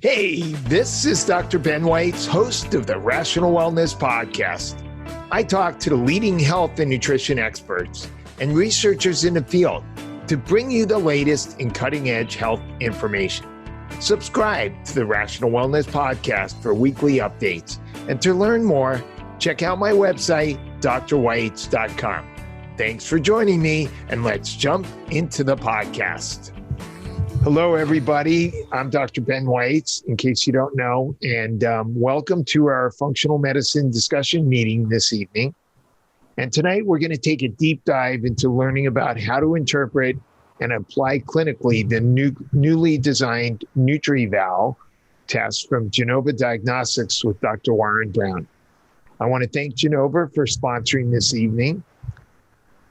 Hey, this is Dr. Ben Weitz, host of the Rational Wellness Podcast. I talk to the leading health and nutrition experts and researchers in the field to bring you the latest in cutting-edge health information. Subscribe to the Rational Wellness Podcast for weekly updates. And to learn more, check out my website, drweitz.com. Thanks for joining me, and let's jump into the podcast. Hello, everybody. I'm Dr. Ben Weitz, in case you don't know, and welcome to our functional medicine discussion meeting this evening. And tonight, we're going to take a deep dive into learning about how to interpret and apply clinically the newly designed Nutrival test from Genova Diagnostics with Dr. Warren Brown. I want to thank Genova for sponsoring this evening.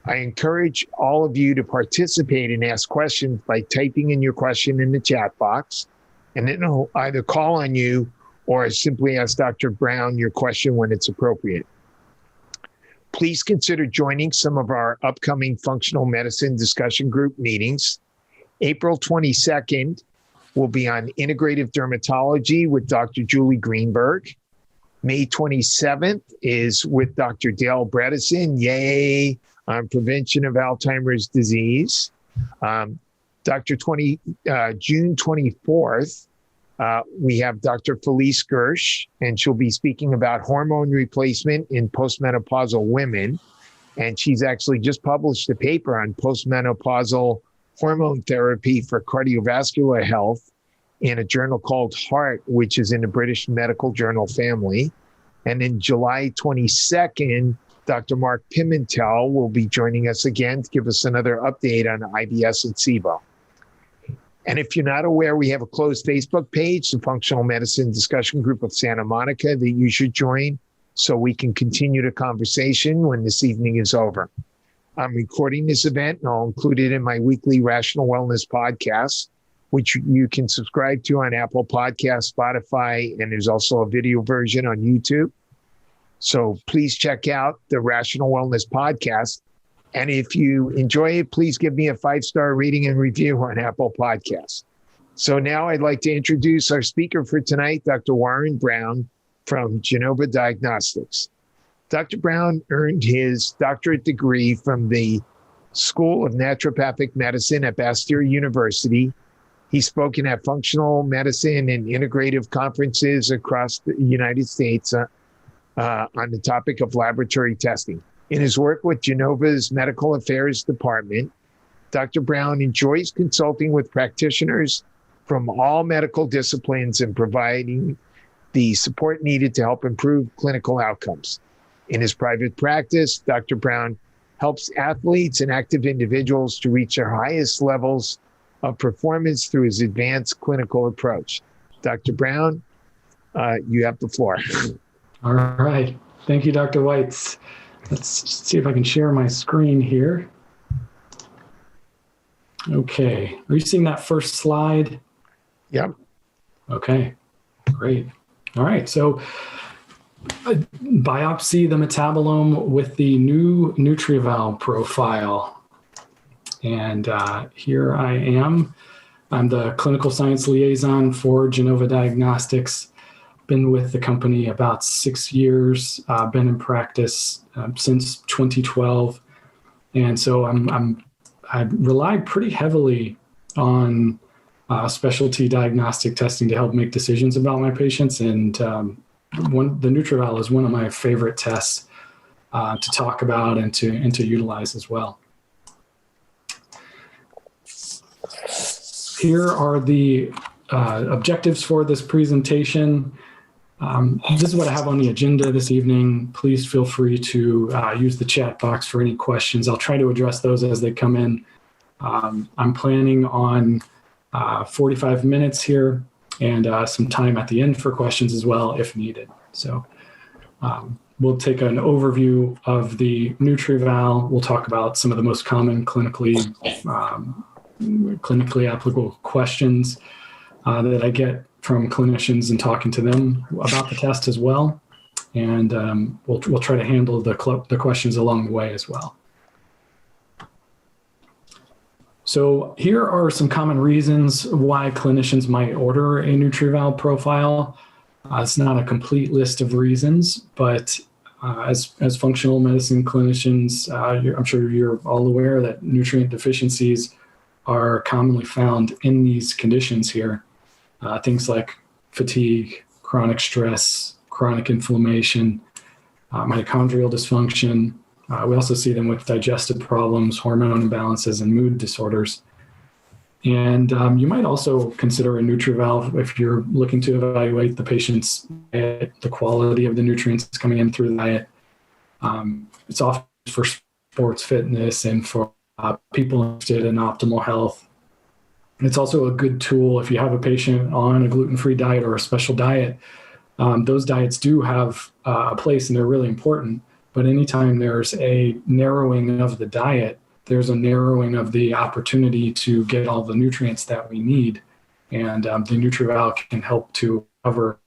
I encourage all of you to participate and ask questions by typing in your question in the chat box, and then I'll either call on you or simply ask Dr. Brown your question when it's appropriate. Please consider joining some of our upcoming functional medicine discussion group meetings. April 22nd will be on integrative dermatology with Dr. Julie Greenberg. May 27th is with Dr. Dale Bredesen. Yay! On prevention of Alzheimer's disease. June 24th, we have Dr. Felice Gersh, and she'll be speaking about hormone replacement in postmenopausal women. And she's actually just published a paper on postmenopausal hormone therapy for cardiovascular health in a journal called Heart, which is in the British Medical Journal family. And in July 22nd, Dr. Mark Pimentel will be joining us again to give us another update on IBS and SIBO. And if you're not aware, we have a closed Facebook page, the Functional Medicine Discussion Group of Santa Monica, that you should join so we can continue the conversation when this evening is over. I'm recording this event, and I'll include it in my weekly Rational Wellness podcast, which you can subscribe to on Apple Podcasts, Spotify, and there's also a video version on YouTube. So please check out the Rational Wellness Podcast. And if you enjoy it, please give me a 5-star rating and review on Apple Podcasts. So now I'd like to introduce our speaker for tonight, Dr. Warren Brown from Genova Diagnostics. Dr. Brown earned his doctorate degree from the School of Naturopathic Medicine at Bastyr University. He's spoken at functional medicine and integrative conferences across the United States on the topic of laboratory testing. In his work with Genova's Medical Affairs Department, Dr. Brown enjoys consulting with practitioners from all medical disciplines and providing the support needed to help improve clinical outcomes. In his private practice, Dr. Brown helps athletes and active individuals to reach their highest levels of performance through his advanced clinical approach. Dr. Brown, you have the floor. All right. Thank you, Dr. Weitz. Let's see if I can share my screen here. Okay. Are you seeing that first slide? Yep. Okay. Great. All right. So biopsy the metabolome with the new Nutrival profile. And here I am. I'm the clinical science liaison for Genova Diagnostics. Been with the company about 6 years, been in practice since 2012. And so I rely pretty heavily on specialty diagnostic testing to help make decisions about my patients. And the Nutrival is one of my favorite tests to talk about and to utilize as well. Here are the objectives for this presentation. This is what I have on the agenda this evening. Please feel free to use the chat box for any questions. I'll try to address those as they come in. I'm planning on 45 minutes here and some time at the end for questions as well if needed. So we'll take an overview of the Nutrival. We'll talk about some of the most common clinically applicable questions that I get from clinicians and talking to them about the test as well. And we'll try to handle the questions along the way as well. So here are some common reasons why clinicians might order a NutriVal profile. It's not a complete list of reasons, but as functional medicine clinicians, I'm sure you're all aware that nutrient deficiencies are commonly found in these conditions here. Things like fatigue, chronic stress, chronic inflammation, mitochondrial dysfunction. We also see them with digestive problems, hormone imbalances, and mood disorders. And you might also consider a NutriVal if you're looking to evaluate the patient's diet, the quality of the nutrients coming in through the diet. It's often for sports fitness and for people interested in optimal health. It's also a good tool if you have a patient on a gluten-free diet or a special diet. Those diets do have a place and they're really important. But anytime there's a narrowing of the diet, there's a narrowing of the opportunity to get all the nutrients that we need. And the NutriVal can help to cover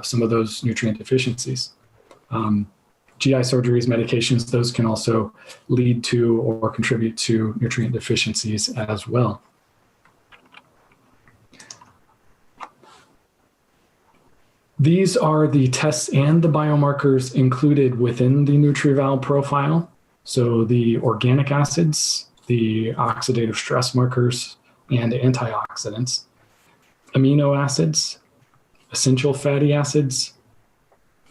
some of those nutrient deficiencies. GI surgeries, medications, those can also lead to or contribute to nutrient deficiencies as well. These are the tests and the biomarkers included within the NutriVal profile. So the organic acids, the oxidative stress markers, and antioxidants, amino acids, essential fatty acids,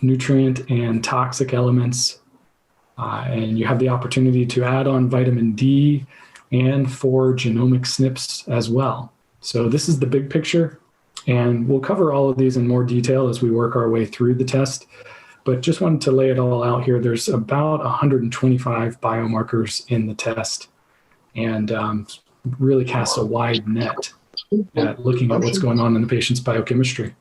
nutrient and toxic elements, and you have the opportunity to add on vitamin D and for genomic SNPs as well. So this is the big picture, and we'll cover all of these in more detail as we work our way through the test. But just wanted to lay it all out here. There's about 125 biomarkers in the test, and really casts a wide net at looking at what's going on in the patient's biochemistry.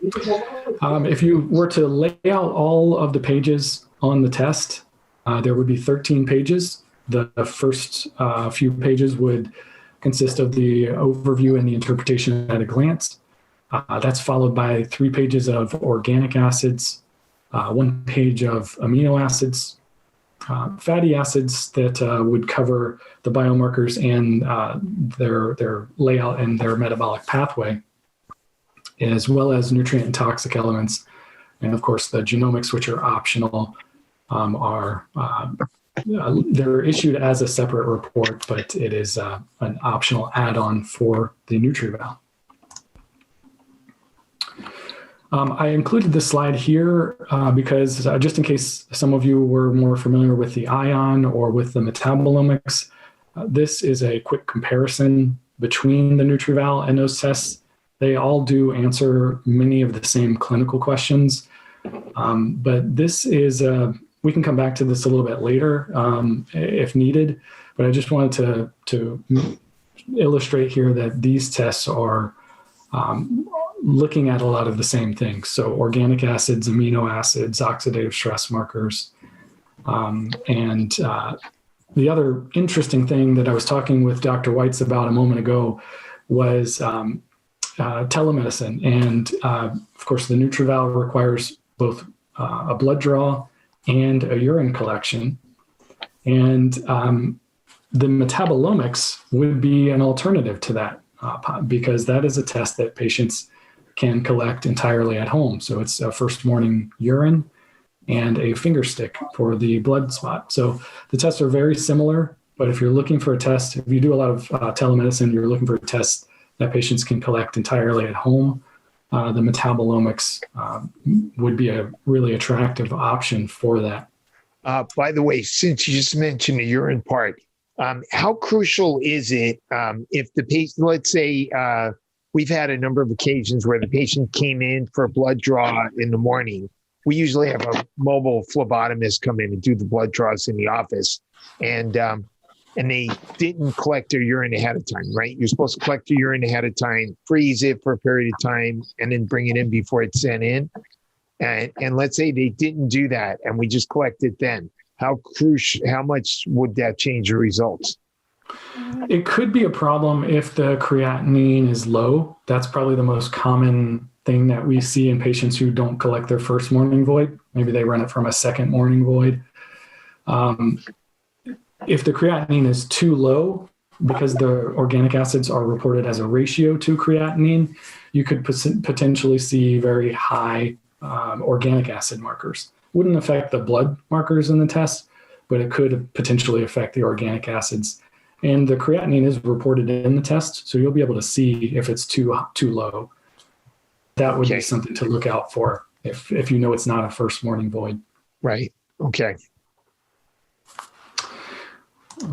If you were to lay out all of the pages on the test, there would be 13 pages. The first few pages would consist of the overview and the interpretation at a glance. That's followed by 3 pages of organic acids, 1 page of amino acids, fatty acids that would cover the biomarkers and their layout and their metabolic pathway, as well as nutrient and toxic elements. And of course, the genomics, which are optional, they're issued as a separate report, but it is an optional add-on for the NutriVal. I included this slide here because just in case some of you were more familiar with the ION or with the metabolomics, this is a quick comparison between the NutriVal and those tests. They all do answer many of the same clinical questions, but this is, we can come back to this a little bit later if needed, but I just wanted to illustrate here that these tests are looking at a lot of the same things. So organic acids, amino acids, oxidative stress markers. And the other interesting thing that I was talking with Dr. Weitz about a moment ago was telemedicine. And of course, the NutriVal requires both a blood draw and a urine collection. And the metabolomics would be an alternative to that because that is a test that patients can collect entirely at home. So it's a first morning urine and a finger stick for the blood spot. So the tests are very similar, but if you're looking for a test, if you do a lot of telemedicine, you're looking for a test that patients can collect entirely at home, the metabolomics would be a really attractive option for that. By the way, since you just mentioned the urine part, how crucial is it if the patient, let's say, we've had a number of occasions where the patient came in for a blood draw in the morning. We usually have a mobile phlebotomist come in and do the blood draws in the office. And they didn't collect their urine ahead of time, right? You're supposed to collect your urine ahead of time, freeze it for a period of time, and then bring it in before it's sent in. And let's say they didn't do that and we just collect it then. How much would that change the results? It could be a problem if the creatinine is low. That's probably the most common thing that we see in patients who don't collect their first morning void. Maybe they run it from a second morning void. If the creatinine is too low, because the organic acids are reported as a ratio to creatinine, you could potentially see very high organic acid markers. Wouldn't affect the blood markers in the test, but it could potentially affect the organic acids. And the creatinine is reported in the test, so you'll be able to see if it's too low. That would be something to look out for if you know it's not a first morning void. Right. Okay.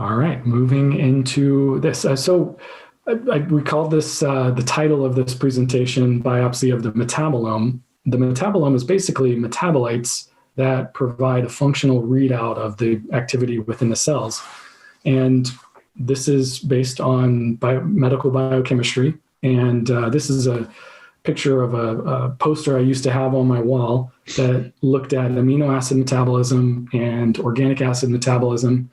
All right, moving into this. We called this, the title of this presentation, Biopsy of the Metabolome. The metabolome is basically metabolites that provide a functional readout of the activity within the cells. And this is based on medical biochemistry. And this is a picture of a poster I used to have on my wall that looked at amino acid metabolism and organic acid metabolism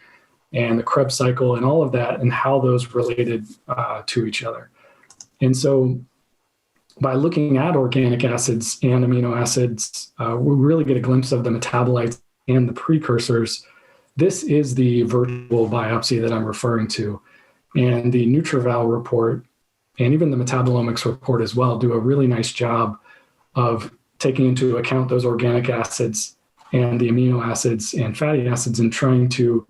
and the Krebs cycle and all of that, and how those related to each other. And so by looking at organic acids and amino acids, we really get a glimpse of the metabolites and the precursors. This is the virtual biopsy that I'm referring to. And the Nutrival report, and even the metabolomics report as well, do a really nice job of taking into account those organic acids and the amino acids and fatty acids and trying to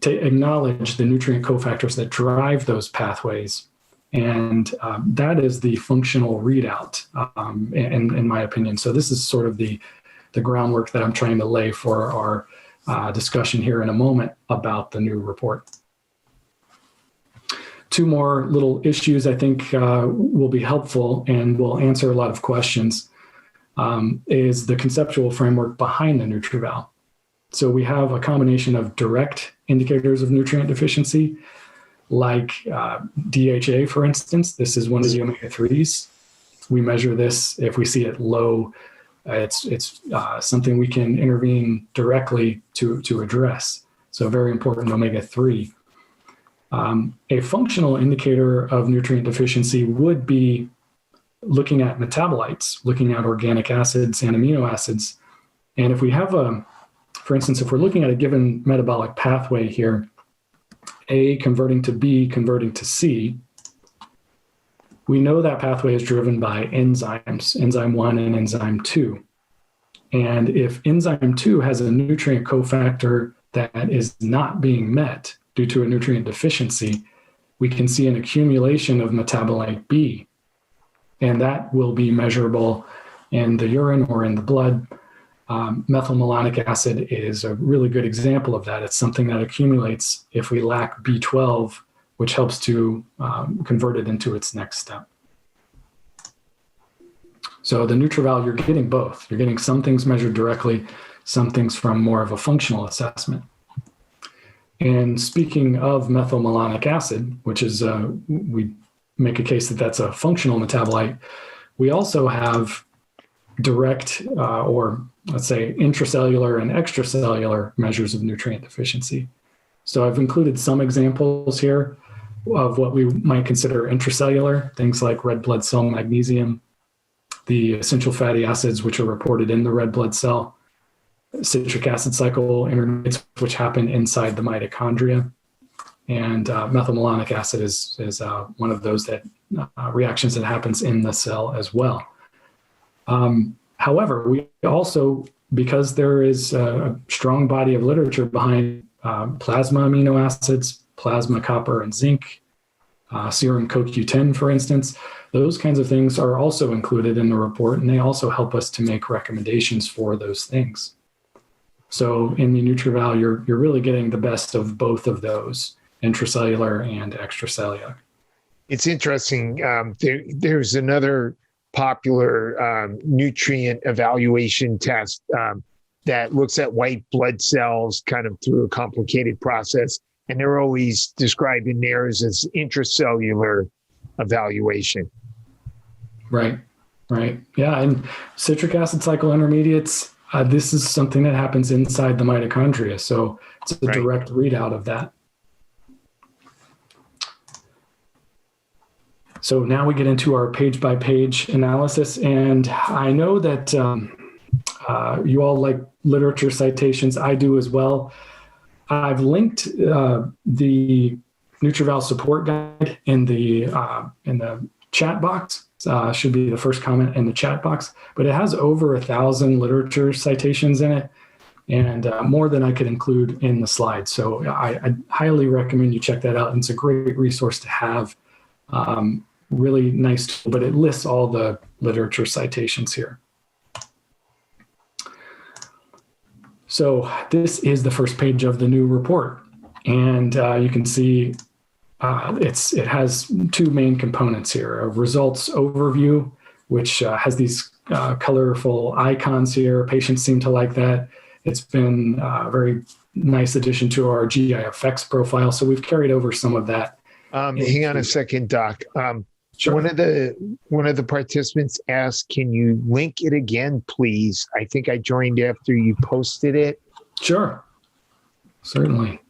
acknowledge the nutrient cofactors that drive those pathways. And that is the functional readout, in my opinion. So this is sort of the groundwork that I'm trying to lay for our discussion here in a moment about the new report. Two more little issues I think will be helpful and will answer a lot of questions is the conceptual framework behind the Nutrival. So we have a combination of direct indicators of nutrient deficiency, like DHA, for instance. This is one of the omega-3s. We measure this. If we see it low, it's something we can intervene directly to address. So very important omega-3. A functional indicator of nutrient deficiency would be looking at metabolites, looking at organic acids and amino acids. And if we have for instance, if we're looking at a given metabolic pathway here, A converting to B, converting to C, we know that pathway is driven by enzymes, enzyme 1 and enzyme 2. And if enzyme 2 has a nutrient cofactor that is not being met due to a nutrient deficiency, we can see an accumulation of metabolite B. And that will be measurable in the urine or in the blood. Methylmalonic acid is a really good example of that. It's something that accumulates if we lack B12, which helps to convert it into its next step. So the Nutrival, you're getting both. You're getting some things measured directly, some things from more of a functional assessment. And speaking of methylmalonic acid, which is, we make a case that that's a functional metabolite, we also have direct or let's say intracellular and extracellular measures of nutrient deficiency. So I've included some examples here of what we might consider intracellular, things like red blood cell magnesium, the essential fatty acids, which are reported in the red blood cell, citric acid cycle intermediates, which happen inside the mitochondria. And methylmalonic acid is one of those reactions that happens in the cell as well. However, we also, because there is a strong body of literature behind plasma amino acids, plasma copper and zinc, serum CoQ10, for instance, those kinds of things are also included in the report, and they also help us to make recommendations for those things. So in the Nutrival, you're really getting the best of both of those, intracellular and extracellular. It's interesting. There's another popular nutrient evaluation test that looks at white blood cells kind of through a complicated process. And they're always described in theirs as intracellular evaluation. Right. Yeah. And citric acid cycle intermediates, this is something that happens inside the mitochondria. So it's a direct readout of that. So now we get into our page-by-page analysis, and I know that you all like literature citations. I do as well. I've linked the NutriVal support guide in the chat box. Should be the first comment in the chat box, but it has over 1,000 literature citations in it, and more than I could include in the slides. So I highly recommend you check that out. And it's a great resource to have. Really nice tool, but it lists all the literature citations here. So this is the first page of the new report. And you can see it has two main components here: a results overview, which has these colorful icons here. Patients seem to like that. It's been a very nice addition to our GIFX profile. So we've carried over some of that. Hang on a second, Doc. Sure. One of the participants asked, "Can you link it again, please?" I think I joined after you posted it. Sure. Certainly.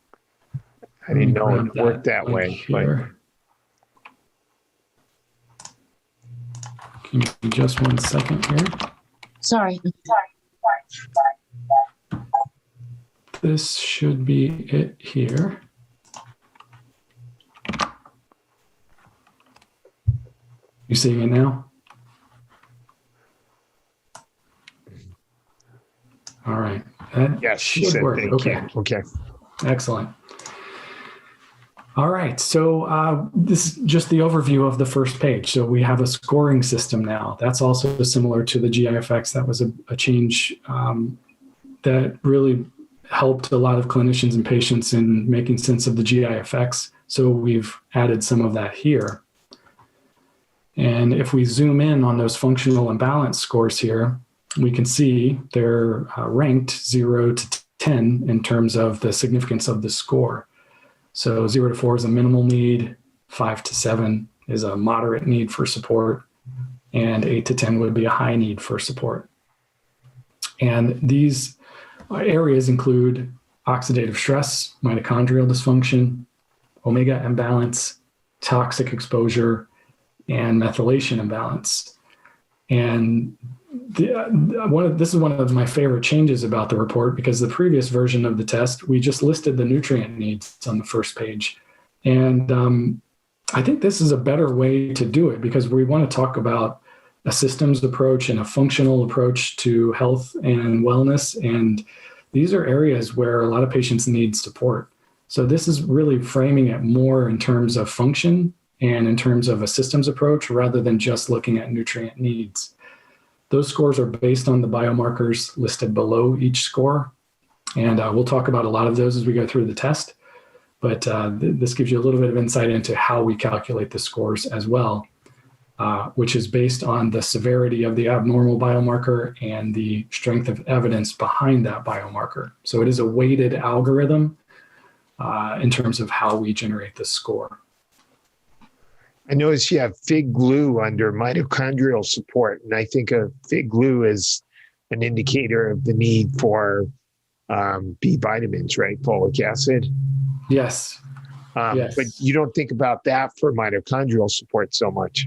I didn't know it worked that way. But give me just 1 second here. Sorry. This should be it here. You seeing it now? All right. That yes, she should said work. thank Okay. you. Okay. Excellent. All right. So this is just the overview of the first page. So we have a scoring system now. That's also similar to the GIFX. That was a change that really helped a lot of clinicians and patients in making sense of the GIFX. So we've added some of that here. And if we zoom in on those functional imbalance scores here, we can see they're ranked 0 to 10 in terms of the significance of the score. So 0 to 4 is a minimal need, 5 to 7 is a moderate need for support, and 8 to 10 would be a high need for support. And these areas include oxidative stress, mitochondrial dysfunction, omega imbalance, toxic exposure, and methylation imbalance. And this is one of my favorite changes about the report, because the previous version of the test, we just listed the nutrient needs on the first page. And I think this is a better way to do it, because we want to talk about a systems approach and a functional approach to health and wellness. And these are areas where a lot of patients need support. So this is really framing it more in terms of function and in terms of a systems approach, rather than just looking at nutrient needs. Those scores are based on the biomarkers listed below each score. And we'll talk about a lot of those as we go through the test. But this gives you a little bit of insight into how we calculate the scores as well, which is based on the severity of the abnormal biomarker and the strength of evidence behind that biomarker. So it is a weighted algorithm in terms of how we generate the score. I noticed you have fig glue under mitochondrial support, and I think of fig glue as an indicator of the need for B vitamins, right? Folic acid. Yes. Yes. But you don't think about that for mitochondrial support so much.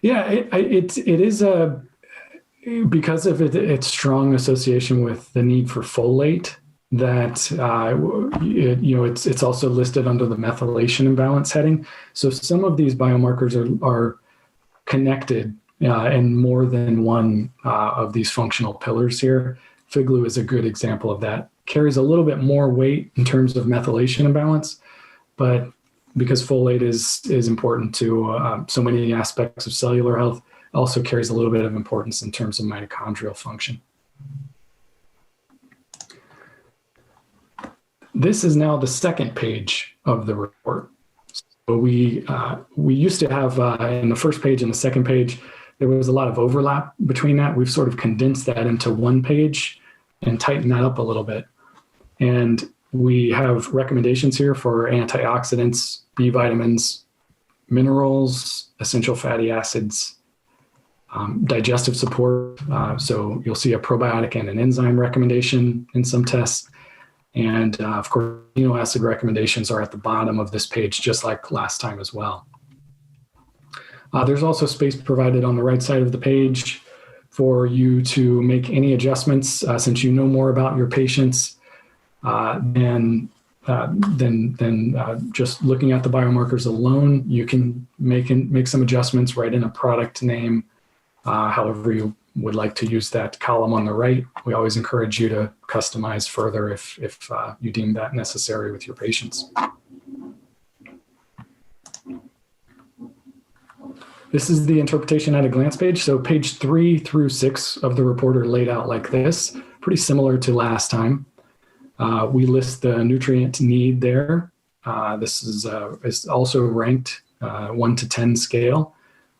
Yeah, it is because of its strong association with the need for folate, that it's also listed under the methylation imbalance heading. So some of these biomarkers are connected in more than one of these functional pillars here. Fig glue is a good example of that. Carries a little bit more weight in terms of methylation imbalance, but because folate is important to so many aspects of cellular health, also carries a little bit of importance in terms of mitochondrial function. This is now the second page of the report. So we used to have in the first page and the second page, there was a lot of overlap between that. We've sort of condensed that into one page and tightened that up a little bit. And we have recommendations here for antioxidants, B vitamins, minerals, essential fatty acids, digestive support. So you'll see a probiotic and an enzyme recommendation in some tests. And of course, amino acid recommendations are at the bottom of this page, just like last time as well. There's also space provided on the right side of the page for you to make any adjustments since you know more about your patients. then just looking at the biomarkers alone. You can make some adjustments, write in a product name, however you would like to use that column on the right. We always encourage you to customize further if you deem that necessary with your patients. This is the interpretation at a glance page. So page 3 through 6 of the report are laid out like this, pretty similar to last time. We list the nutrient need there. This is also ranked 1 to 10 scale.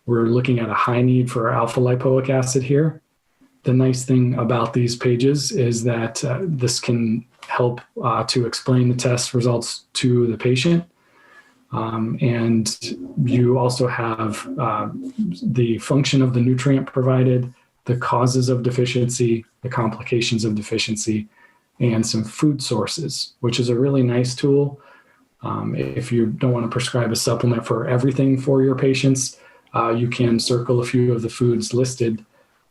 We're looking at a high need for alpha lipoic acid here. The nice thing about these pages is that this can help to explain the test results to the patient. And you also have the function of the nutrient provided, the causes of deficiency, the complications of deficiency, and some food sources, which is a really nice tool. If you don't want to prescribe a supplement for everything for your patients, you can circle a few of the foods listed,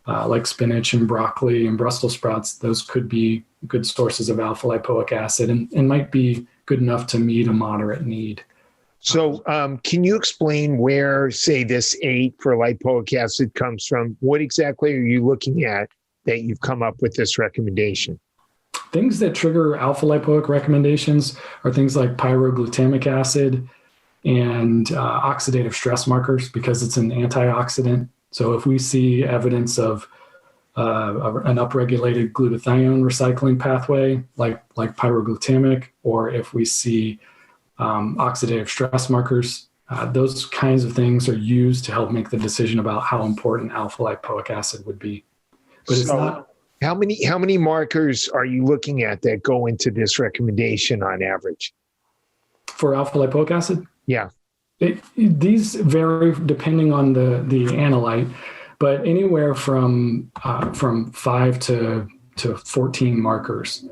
like spinach and broccoli and Brussels sprouts. Those could be good sources of alpha lipoic acid and might be good enough to meet a moderate need. So can you explain where, say, this 8 for lipoic acid comes from? What exactly are you looking at that you've come up with this recommendation? Things that trigger alpha lipoic recommendations are things like pyroglutamic acid and oxidative stress markers, because it's an antioxidant. So if we see evidence of an upregulated glutathione recycling pathway, like pyroglutamic, or if we see oxidative stress markers, those kinds of things are used to help make the decision about how important alpha lipoic acid would be. But it's not. How many markers are you looking at that go into this recommendation on average? For alpha lipoic acid? Yeah. These vary depending on the analyte, but anywhere from 5 to 14 markers,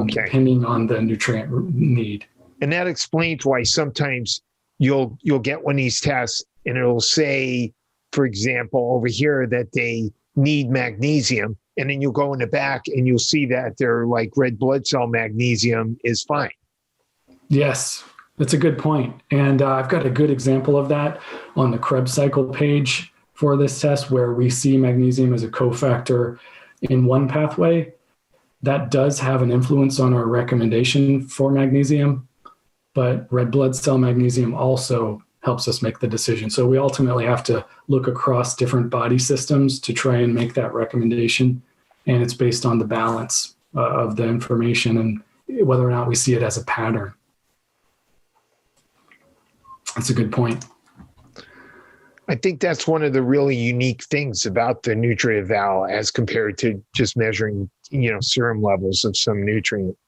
depending on the nutrient need. And that explains why sometimes you'll get one of these tests and it'll say, for example, over here that they need magnesium, and then you'll go in the back and you'll see that their like red blood cell magnesium is fine. Yes, that's a good point. And I've got a good example of that on the Krebs cycle page for this test, where we see magnesium as a cofactor in one pathway. That does have an influence on our recommendation for magnesium, but red blood cell magnesium also helps us make the decision. So we ultimately have to look across different body systems to try and make that recommendation. And it's based on the balance of the information and whether or not we see it as a pattern. That's a good point. I think that's one of the really unique things about the NutriEval as compared to just measuring, serum levels of some nutrient.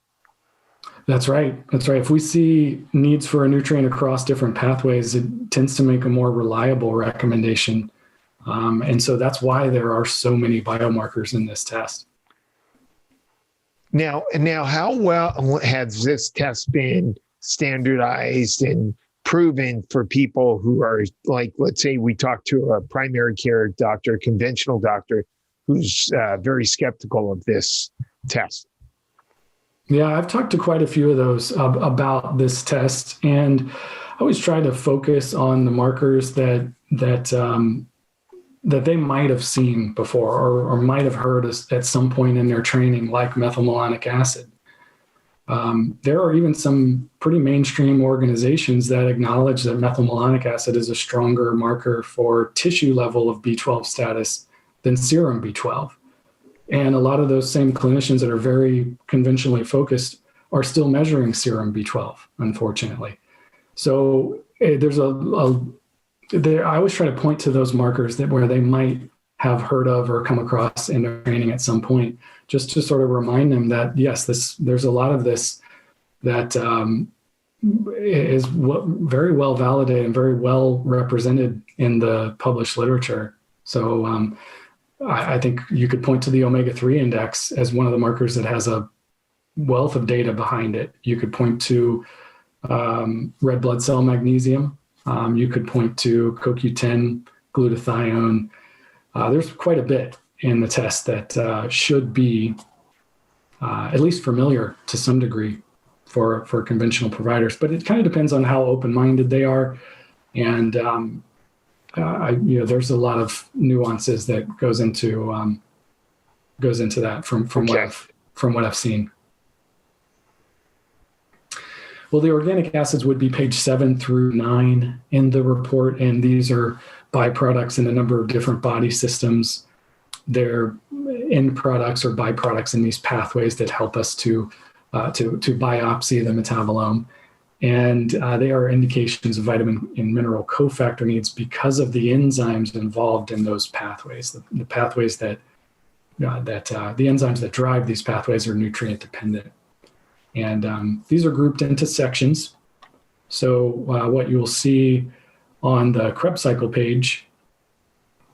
That's right. If we see needs for a nutrient across different pathways, it tends to make a more reliable recommendation. And so that's why there are so many biomarkers in this test. Now, how well has this test been standardized and proven for people who are like, let's say we talk to a primary care doctor, conventional doctor, who's very skeptical of this test? Yeah, I've talked to quite a few of those about this test, and I always try to focus on the markers that they might have seen before or might have heard at some point in their training, like methylmalonic acid. There are even some pretty mainstream organizations that acknowledge that methylmalonic acid is a stronger marker for tissue level of B12 status than serum B12. And a lot of those same clinicians that are very conventionally focused are still measuring serum B12, unfortunately. So I always try to point to those markers where they might have heard of or come across in their training at some point, just to sort of remind them that, yes, there's a lot of this that is very well validated and very well represented in the published literature. So I think you could point to the omega-3 index as one of the markers that has a wealth of data behind it. You could point to red blood cell magnesium. You could point to CoQ10, glutathione. There's quite a bit in the test that should be at least familiar to some degree for conventional providers. But it kind of depends on how open-minded they are. And there's a lot of nuances that goes into that from what I've seen. Well, the organic acids would be page 7 through 9 in the report, and these are byproducts in a number of different body systems. They're end products or byproducts in these pathways that help us to biopsy the metabolome. And they are indications of vitamin and mineral cofactor needs because of the enzymes involved in those pathways. The pathways the enzymes that drive these pathways are nutrient dependent. And these are grouped into sections. So what you will see on the Krebs cycle page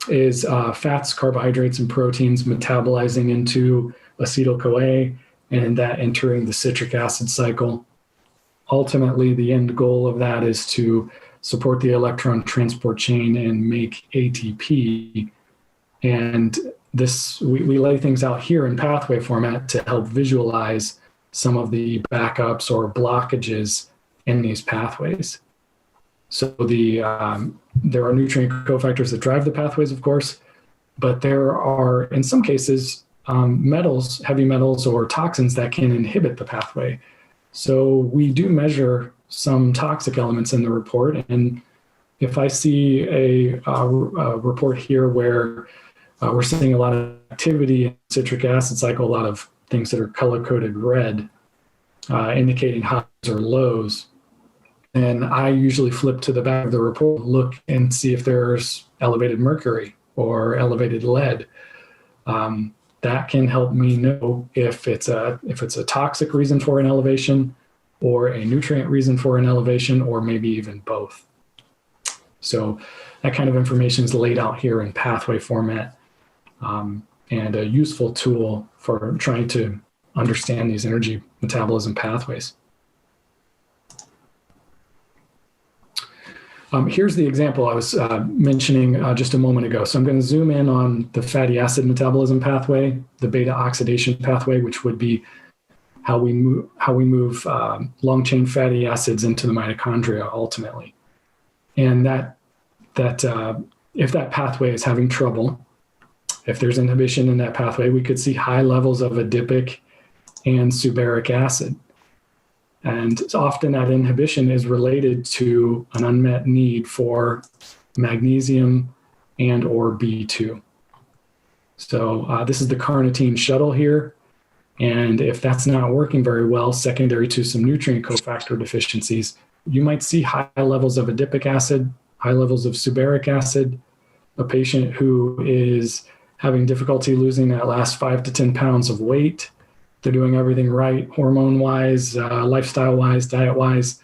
is fats, carbohydrates, and proteins metabolizing into acetyl-CoA, and that entering the citric acid cycle. Ultimately, the end goal of that is to support the electron transport chain and make ATP. And this, we lay things out here in pathway format to help visualize some of the backups or blockages in these pathways. So there are nutrient cofactors that drive the pathways, of course, but there are, in some cases, metals, heavy metals, or toxins that can inhibit the pathway. So we do measure some toxic elements in the report. And if I see a report here where we're seeing a lot of activity in citric acid cycle, a lot of things that are color-coded red, indicating highs or lows, and I usually flip to the back of the report, look and see if there's elevated mercury or elevated lead. That can help me know if it's a toxic reason for an elevation or a nutrient reason for an elevation, or maybe even both. So that kind of information is laid out here in pathway format, and a useful tool for trying to understand these energy metabolism pathways. Here's the example I was mentioning just a moment ago. So I'm going to zoom in on the fatty acid metabolism pathway, the beta oxidation pathway, which would be how we move long chain fatty acids into the mitochondria ultimately. And that if that pathway is having trouble, if there's inhibition in that pathway, we could see high levels of adipic and subaric acid. And often that inhibition is related to an unmet need for magnesium and or B2. So this is the carnitine shuttle here. And if that's not working very well, secondary to some nutrient cofactor deficiencies, you might see high levels of adipic acid, high levels of subaric acid, a patient who is having difficulty losing that last 5 to 10 pounds of weight. They're doing everything right, hormone-wise, lifestyle-wise, diet-wise,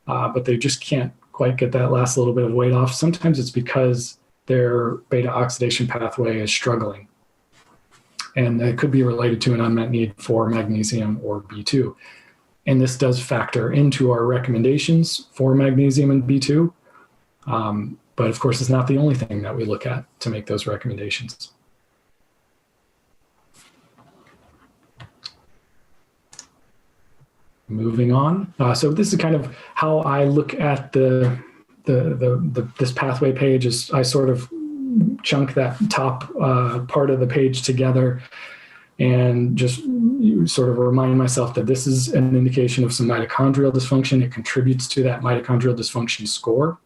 but they just can't quite get that last little bit of weight off. Sometimes it's because their beta oxidation pathway is struggling. And it could be related to an unmet need for magnesium or B2. And this does factor into our recommendations for magnesium and B2. But of course, it's not the only thing that we look at to make those recommendations. Moving on. So this is kind of how I look at this pathway page. Is I sort of chunk that top part of the page together and just sort of remind myself that this is an indication of some mitochondrial dysfunction. It contributes to that mitochondrial dysfunction score.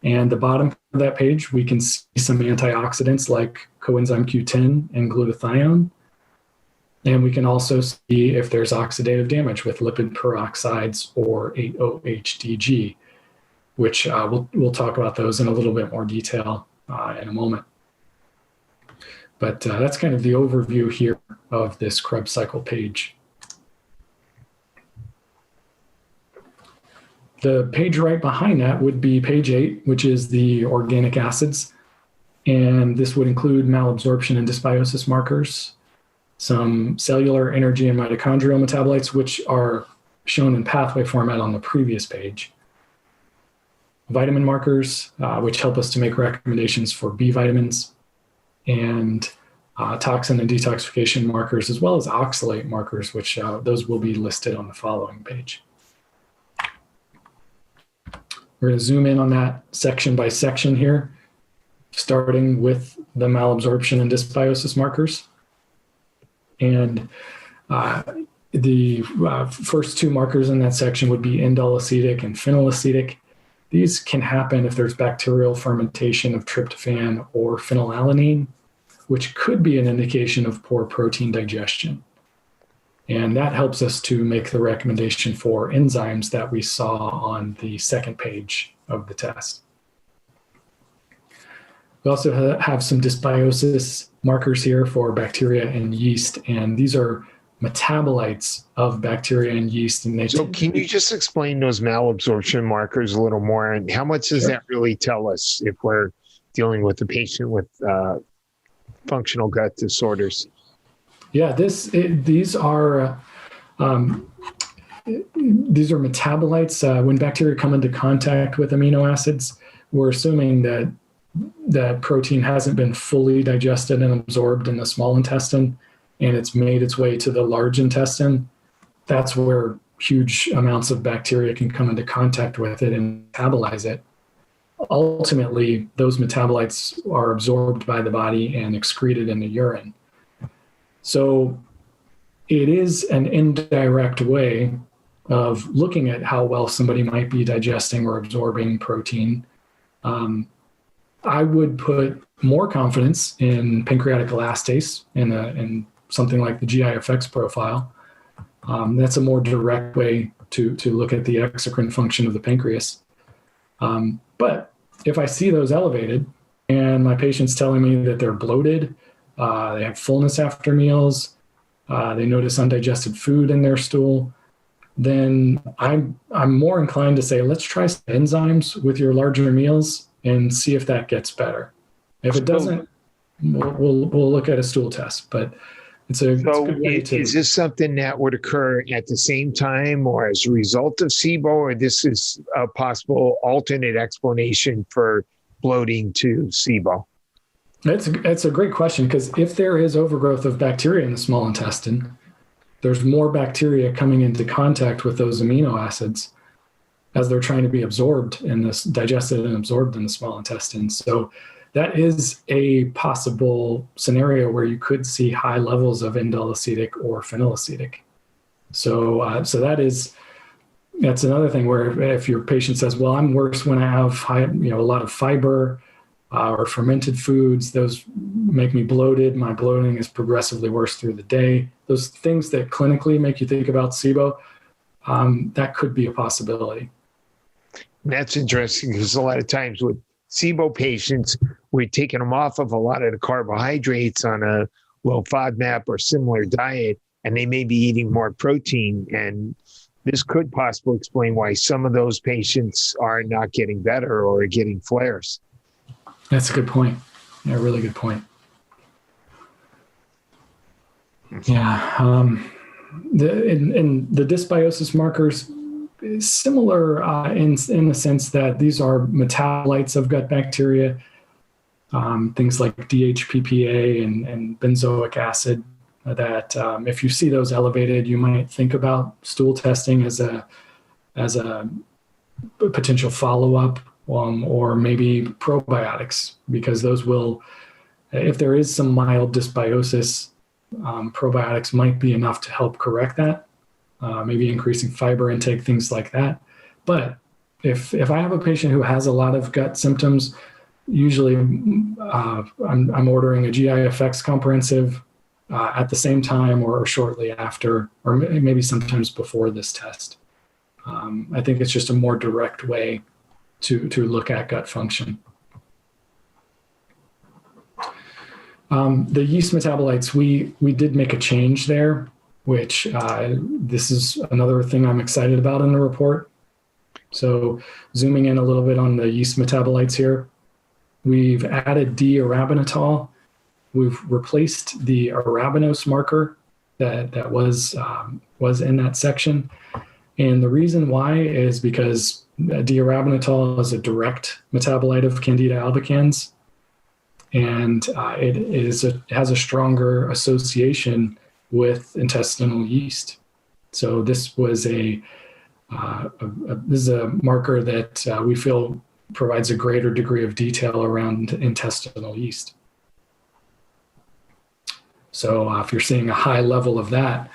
And the bottom of that page, we can see some antioxidants like coenzyme Q10 and glutathione. And we can also see if there's oxidative damage with lipid peroxides or 8-OHDG, which we'll talk about those in a little bit more detail in a moment. But that's kind of the overview here of this Krebs cycle page. The page right behind that would be page 8, which is the organic acids. And this would include malabsorption and dysbiosis markers, some cellular energy and mitochondrial metabolites, which are shown in pathway format on the previous page. Vitamin markers, which help us to make recommendations for B vitamins, and toxin and detoxification markers, as well as oxalate markers, which those will be listed on the following page. We're going to zoom in on that section by section here, starting with the malabsorption and dysbiosis markers. And the first two markers in that section would be indolacetic and phenylacetic. These can happen if there's bacterial fermentation of tryptophan or phenylalanine, which could be an indication of poor protein digestion. And that helps us to make the recommendation for enzymes that we saw on the second page of the test. We also have some dysbiosis markers here for bacteria and yeast, and these are metabolites of bacteria and yeast. And so can you just explain those malabsorption markers a little more, and how much does that really tell us if we're dealing with a patient with functional gut disorders? Yeah, these are metabolites. When bacteria come into contact with amino acids, we're assuming that the protein hasn't been fully digested and absorbed in the small intestine, and it's made its way to the large intestine. That's where huge amounts of bacteria can come into contact with it and metabolize it. Ultimately, those metabolites are absorbed by the body and excreted in the urine. So it is an indirect way of looking at how well somebody might be digesting or absorbing protein. I would put more confidence in pancreatic elastase in something like the GI-FX profile. That's a more direct way to look at the exocrine function of the pancreas. But if I see those elevated and my patient's telling me that they're bloated, they have fullness after meals, they notice undigested food in their stool, then I'm more inclined to say, let's try some enzymes with your larger meals and see if that gets better. If it doesn't, we'll look at a stool test. But it's a good way to. Is this something that would occur at the same time or as a result of SIBO, or this is a possible alternate explanation for bloating to SIBO? It's a great question, because if there is overgrowth of bacteria in the small intestine, there's more bacteria coming into contact with those amino acids as they're trying to be absorbed in this, digested and absorbed in the small intestine. So that is a possible scenario where you could see high levels of indolacetic or phenylacetic. So that's another thing where if your patient says, well, I'm worse when I have a lot of fiber, or fermented foods, those make me bloated. My bloating is progressively worse through the day. Those things that clinically make you think about SIBO, that could be a possibility. That's interesting, because a lot of times with SIBO patients, we're taking them off of a lot of the carbohydrates on a low FODMAP or similar diet, and they may be eating more protein. And this could possibly explain why some of those patients are not getting better or getting flares. That's a good point. Yeah, really good point. Yeah. The dysbiosis markers is similar in the sense that these are metabolites of gut bacteria, things like DHPPA and benzoic acid, that if you see those elevated, you might think about stool testing as a potential follow-up, or maybe probiotics, because those will, if there is some mild dysbiosis, probiotics might be enough to help correct that, maybe increasing fiber intake, things like that. But if I have a patient who has a lot of gut symptoms, usually I'm ordering a GI-FX comprehensive at the same time or shortly after, or maybe sometimes before this test. I think it's just a more direct way to look at gut function. The yeast metabolites, we did make a change there, which this is another thing I'm excited about in the report. So zooming in a little bit on the yeast metabolites here, we've added D-arabinitol. We've replaced the arabinose marker that was in that section. And the reason why is because D-arabinitol is a direct metabolite of Candida albicans. and it has a stronger association with intestinal yeast. So this was this is a marker that we feel provides a greater degree of detail around intestinal yeast. So if you're seeing a high level of that,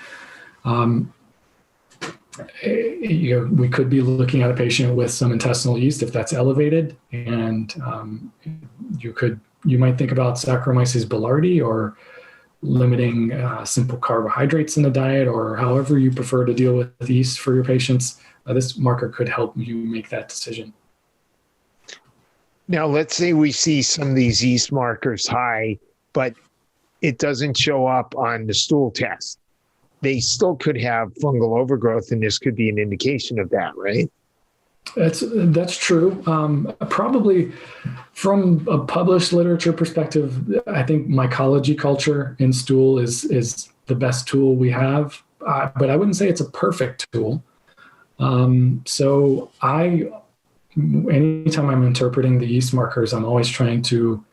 we could be looking at a patient with some intestinal yeast if that's elevated, and you might think about Saccharomyces boulardii or limiting simple carbohydrates in the diet, or however you prefer to deal with yeast for your patients. This marker could help you make that decision. Now, let's say we see some of these yeast markers high, but it doesn't show up on the stool test. They still could have fungal overgrowth, and this could be an indication of that, right? That's true. Probably from a published literature perspective, I think mycology culture in stool is the best tool we have, but I wouldn't say it's a perfect tool. So anytime I'm interpreting the yeast markers, I'm always trying to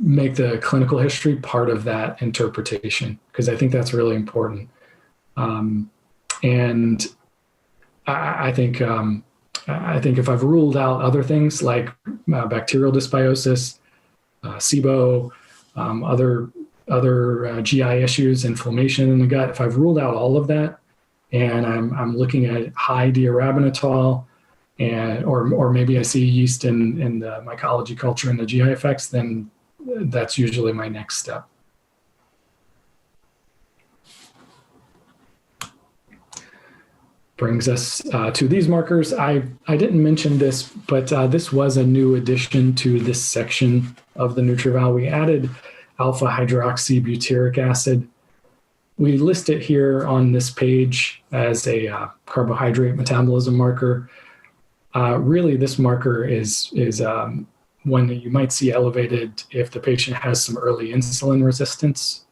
make the clinical history part of that interpretation, because I think that's really important. And I think if I've ruled out other things like bacterial dysbiosis, SIBO, other GI issues, inflammation in the gut, if I've ruled out all of that, and I'm looking at high diarabinitol, or maybe I see yeast in the mycology culture and the GI effects, then that's usually my next step. Brings us to these markers. I didn't mention this, but this was a new addition to this section of the NutriVal. We added alpha hydroxybutyric acid. We list it here on this page as a carbohydrate metabolism marker. Really, this marker is one that you might see elevated if the patient has some early insulin resistance,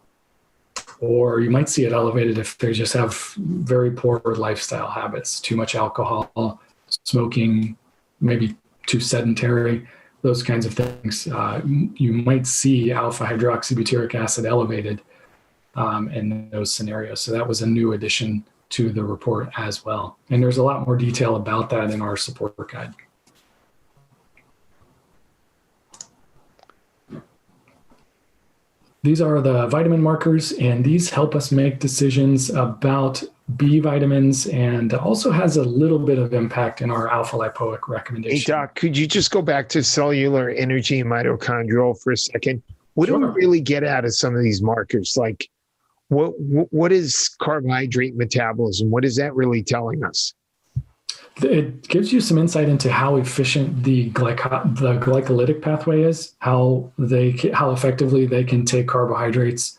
or you might see it elevated if they just have very poor lifestyle habits, too much alcohol, smoking, maybe too sedentary, those kinds of things. You might see alpha hydroxybutyric acid elevated in those scenarios. So that was a new addition to the report as well. And there's a lot more detail about that in our support guide. These are the vitamin markers, and these help us make decisions about B vitamins, and also has a little bit of impact in our alpha lipoic recommendation. Hey, Doc, could you just go back to cellular energy and mitochondrial for a second? What do we really get out of some of these markers? Like, what is carbohydrate metabolism? What is that really telling us? It gives you some insight into how efficient the glycolytic pathway is, how effectively they can take carbohydrates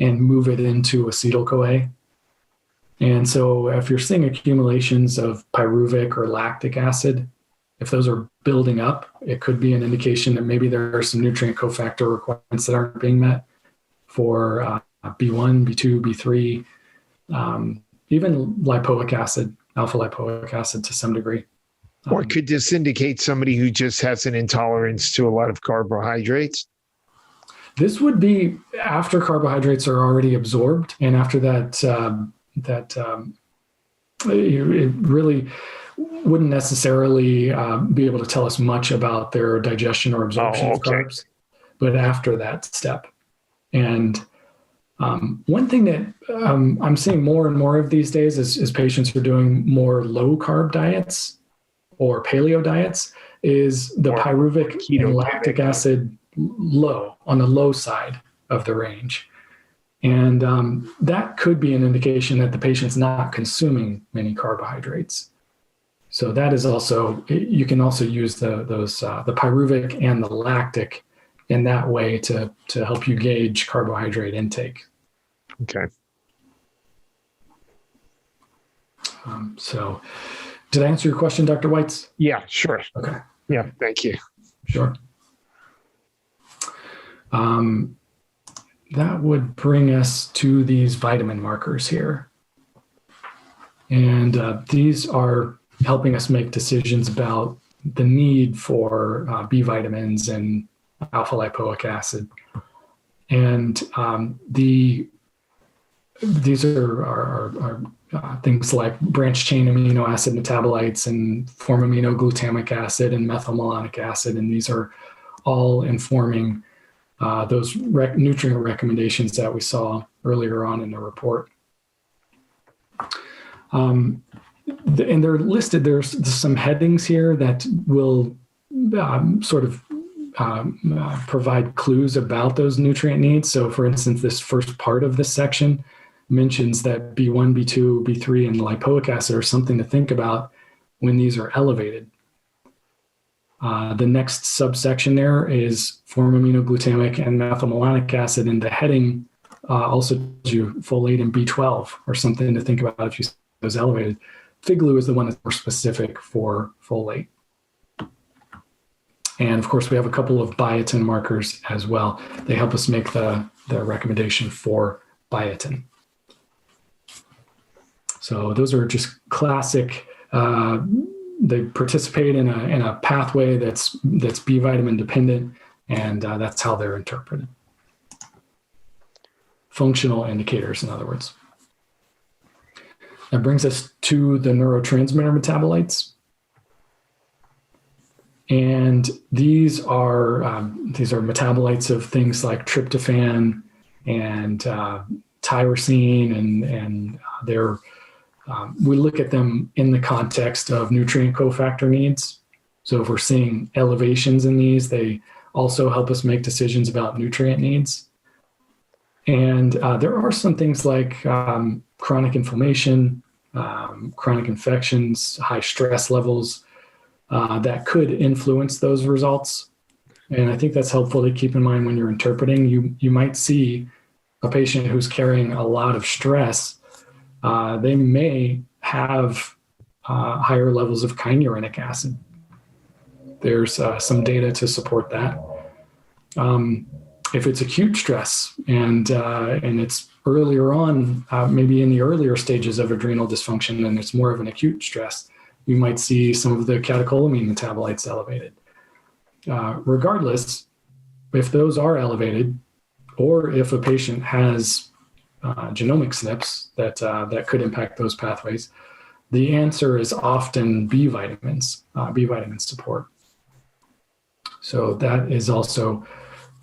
and move it into acetyl-CoA. And so if you're seeing accumulations of pyruvic or lactic acid, if those are building up, it could be an indication that maybe there are some nutrient cofactor requirements that aren't being met for B1, B2, B3, even lipoic acid, alpha lipoic acid to some degree. Or could this indicate somebody who just has an intolerance to a lot of carbohydrates? This would be after carbohydrates are already absorbed, and after that, it really wouldn't necessarily be able to tell us much about their digestion or absorption of carbs, but after that step. And one thing that I'm seeing more and more of these days is patients who are doing more low carb diets or paleo diets is the pyruvic and lactic acid low, on the low side of the range. And that could be an indication that the patient's not consuming many carbohydrates. So that is also, you can also use the pyruvic and the lactic in that way to help you gauge carbohydrate intake. Okay. So did I answer your question, Dr. Weitz? Yeah, sure. Okay. Yeah, thank you. Sure. That would bring us to these vitamin markers here. And these are helping us make decisions about the need for B vitamins and alpha lipoic acid. And these are things like branched chain amino acid metabolites and form-aminoglutamic acid and methylmalonic acid. And these are all informing those nutrient recommendations that we saw earlier on in the report. And they're listed, there's some headings here that will provide clues about those nutrient needs. So for instance, this first part of this section mentions that B1, B2, B3, and lipoic acid are something to think about when these are elevated. The next subsection there is form-aminoglutamic and methylmalonic acid, and the heading also tells you folate and B12 or something to think about if you see those elevated. Figlu is the one that's more specific for folate. And of course, we have a couple of biotin markers as well. They help us make the recommendation for biotin. So those are just classic. They participate in a pathway that's B vitamin dependent, and that's how they're interpreted. Functional indicators, in other words. That brings us to the neurotransmitter metabolites. And these are metabolites of things like tryptophan and tyrosine, and they're we look at them in the context of nutrient cofactor needs. So if we're seeing elevations in these, they also help us make decisions about nutrient needs. And there are some things like chronic inflammation, chronic infections, high stress levels that could influence those results. And I think that's helpful to keep in mind when you're interpreting. You might see a patient who's carrying a lot of stress. They may have higher levels of kynurenic acid. There's some data to support that. If it's acute stress and it's earlier on, maybe in the earlier stages of adrenal dysfunction, and it's more of an acute stress, you might see some of the catecholamine metabolites elevated. Regardless, if those are elevated, or if a patient has genomic SNPs that could impact those pathways, the answer is often B vitamins, B vitamin support. So that is also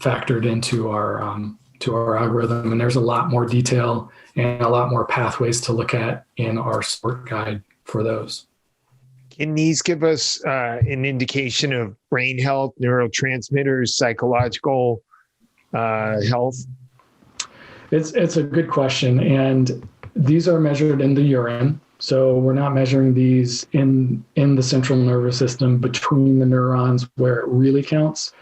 factored into our algorithm, and there's a lot more detail and a lot more pathways to look at in our support guide for those. Can these give us an indication of brain health, neurotransmitters, psychological health? It's a good question, and these are measured in the urine. So we're not measuring these in the central nervous system between the neurons where it really counts.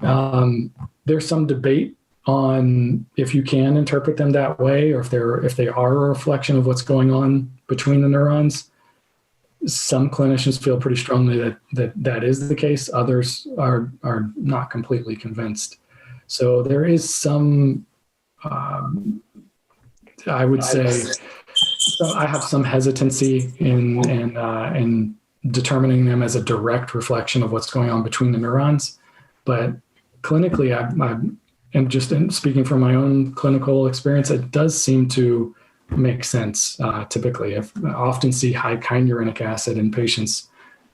There's some debate on if you can interpret them that way, or if they are a reflection of what's going on between the neurons. Some clinicians feel pretty strongly that is the case. Others are not completely convinced. So there is some, I would say, I have some hesitancy in determining them as a direct reflection of what's going on between the neurons. But clinically, I'm just speaking from my own clinical experience, it does seem to make sense. Typically, I often see high kynurenic acid in patients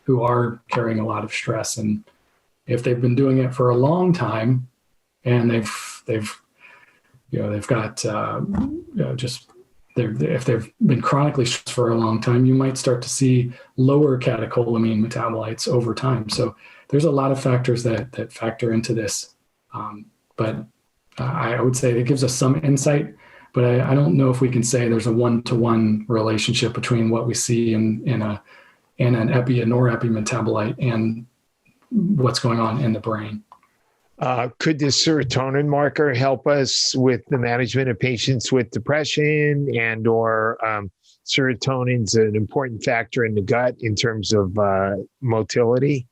who are carrying a lot of stress, and if they've been doing it for a long time, and if they've been chronically stressed for a long time, you might start to see lower catecholamine metabolites over time. So there's a lot of factors that factor into this. But I would say it gives us some insight, but I don't know if we can say there's a one-to-one relationship between what we see in an epi and norepi metabolite and what's going on in the brain. Could the serotonin marker help us with the management of patients with depression, and or serotonin's an important factor in the gut in terms of motility?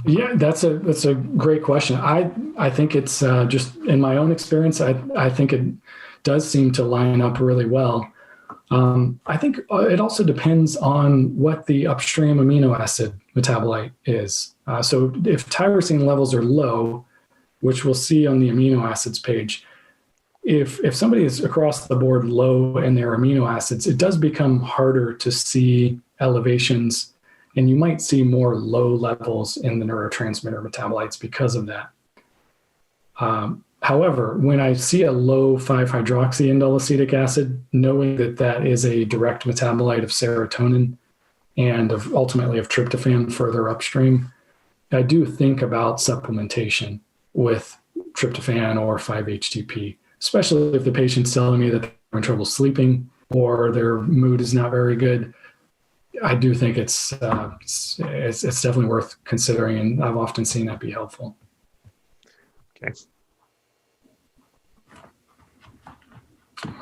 Yeah, that's a great question. I think it's just in my own experience, I think it does seem to line up really well. I think it also depends on what the upstream amino acid metabolite is. So if tyrosine levels are low, which we'll see on the amino acids page, if somebody is across the board low in their amino acids, it does become harder to see elevations, and you might see more low levels in the neurotransmitter metabolites because of that. However, when I see a low 5-hydroxyindolacetic acid, knowing that that is a direct metabolite of serotonin and ultimately of tryptophan further upstream, I do think about supplementation with tryptophan or 5-HTP, especially if the patient's telling me that they're having trouble sleeping or their mood is not very good. I do think it's definitely worth considering, and I've often seen that be helpful. Okay.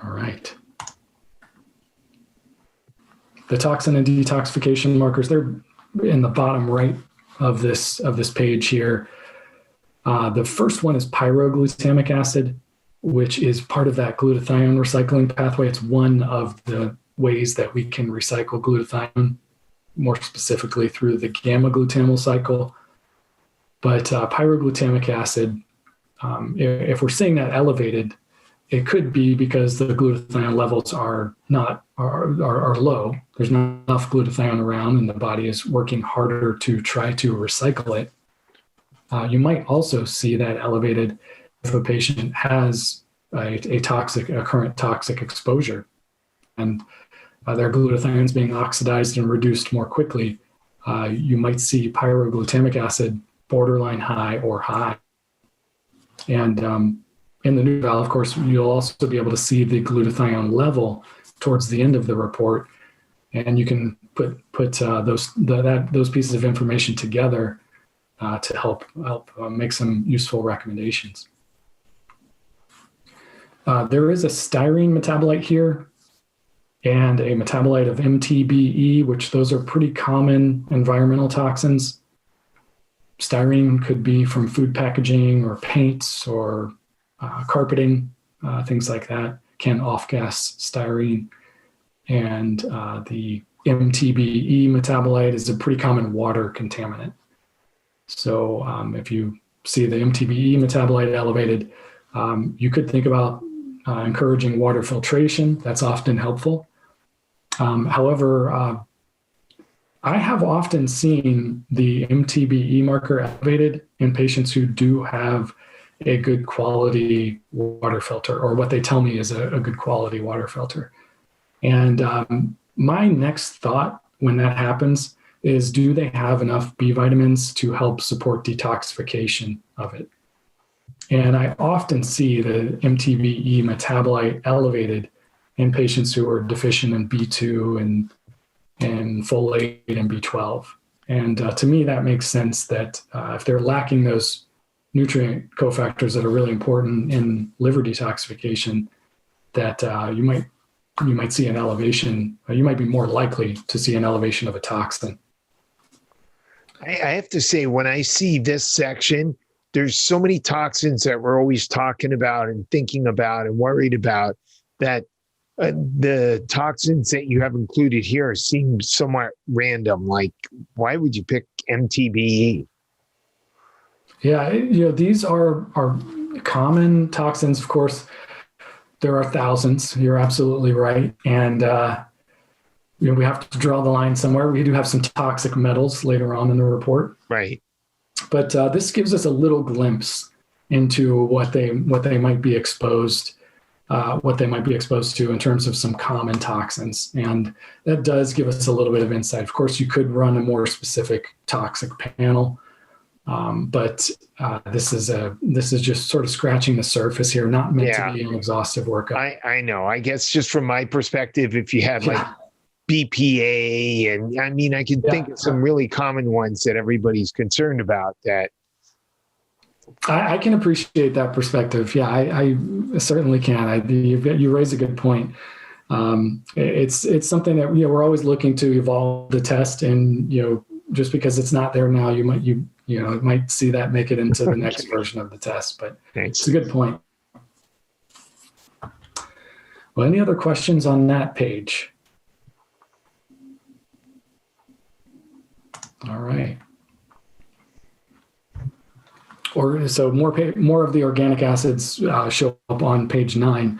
All right. The toxin and detoxification markers, they're in the bottom right of this page here. The first one is pyroglutamic acid, which is part of that glutathione recycling pathway. It's one of the ways that we can recycle glutathione, more specifically through the gamma-glutamyl cycle. But pyroglutamic acid, if we're seeing that elevated, it could be because the glutathione levels are low. There's not enough glutathione around, and the body is working harder to try to recycle it. You might also see that elevated if a patient has a current toxic exposure, and their glutathione is being oxidized and reduced more quickly. You might see pyroglutamic acid borderline high or high. And in the new valve, of course, you'll also be able to see the glutathione level towards the end of the report, and you can put those pieces of information together to help make some useful recommendations. There is a styrene metabolite here and a metabolite of MTBE, which those are pretty common environmental toxins. Styrene could be from food packaging or paints or carpeting, things like that can off-gas styrene. And the MTBE metabolite is a pretty common water contaminant. So if you see the MTBE metabolite elevated, you could think about encouraging water filtration. That's often helpful. However, I have often seen the MTBE marker elevated in patients who do have a good quality water filter, or what they tell me is a good quality water filter. And my next thought when that happens is, do they have enough B vitamins to help support detoxification of it? And I often see the MTBE metabolite elevated in patients who are deficient in B2 and folate and B12. And to me, that makes sense that if they're lacking those nutrient cofactors that are really important in liver detoxification, that you might see an elevation, you might be more likely to see an elevation of a toxin. I have to say, when I see this section, there's so many toxins that we're always talking about and thinking about and worried about, that the toxins that you have included here seem somewhat random. Like, why would you pick MTBE? Yeah, these are common toxins. Of course, there are thousands. You're absolutely right. And we have to draw the line somewhere. We do have some toxic metals later on in the report. Right. But this gives us a little glimpse into what they might be exposed to in terms of some common toxins. And that does give us a little bit of insight. Of course, you could run a more specific toxic panel. But this is just sort of scratching the surface here, not meant to be an exhaustive workup. I know. I guess just from my perspective, if you had like BPA, and I mean, I can think of some really common ones that everybody's concerned about. That I can appreciate that perspective. Yeah, I certainly can. You raise a good point. It's something that we're always looking to evolve the test, and just because it's not there now, you might see that make it into the next version of the test. But It's a good point. Well, any other questions on that page? All right. or so more of the organic acids show up on page 9,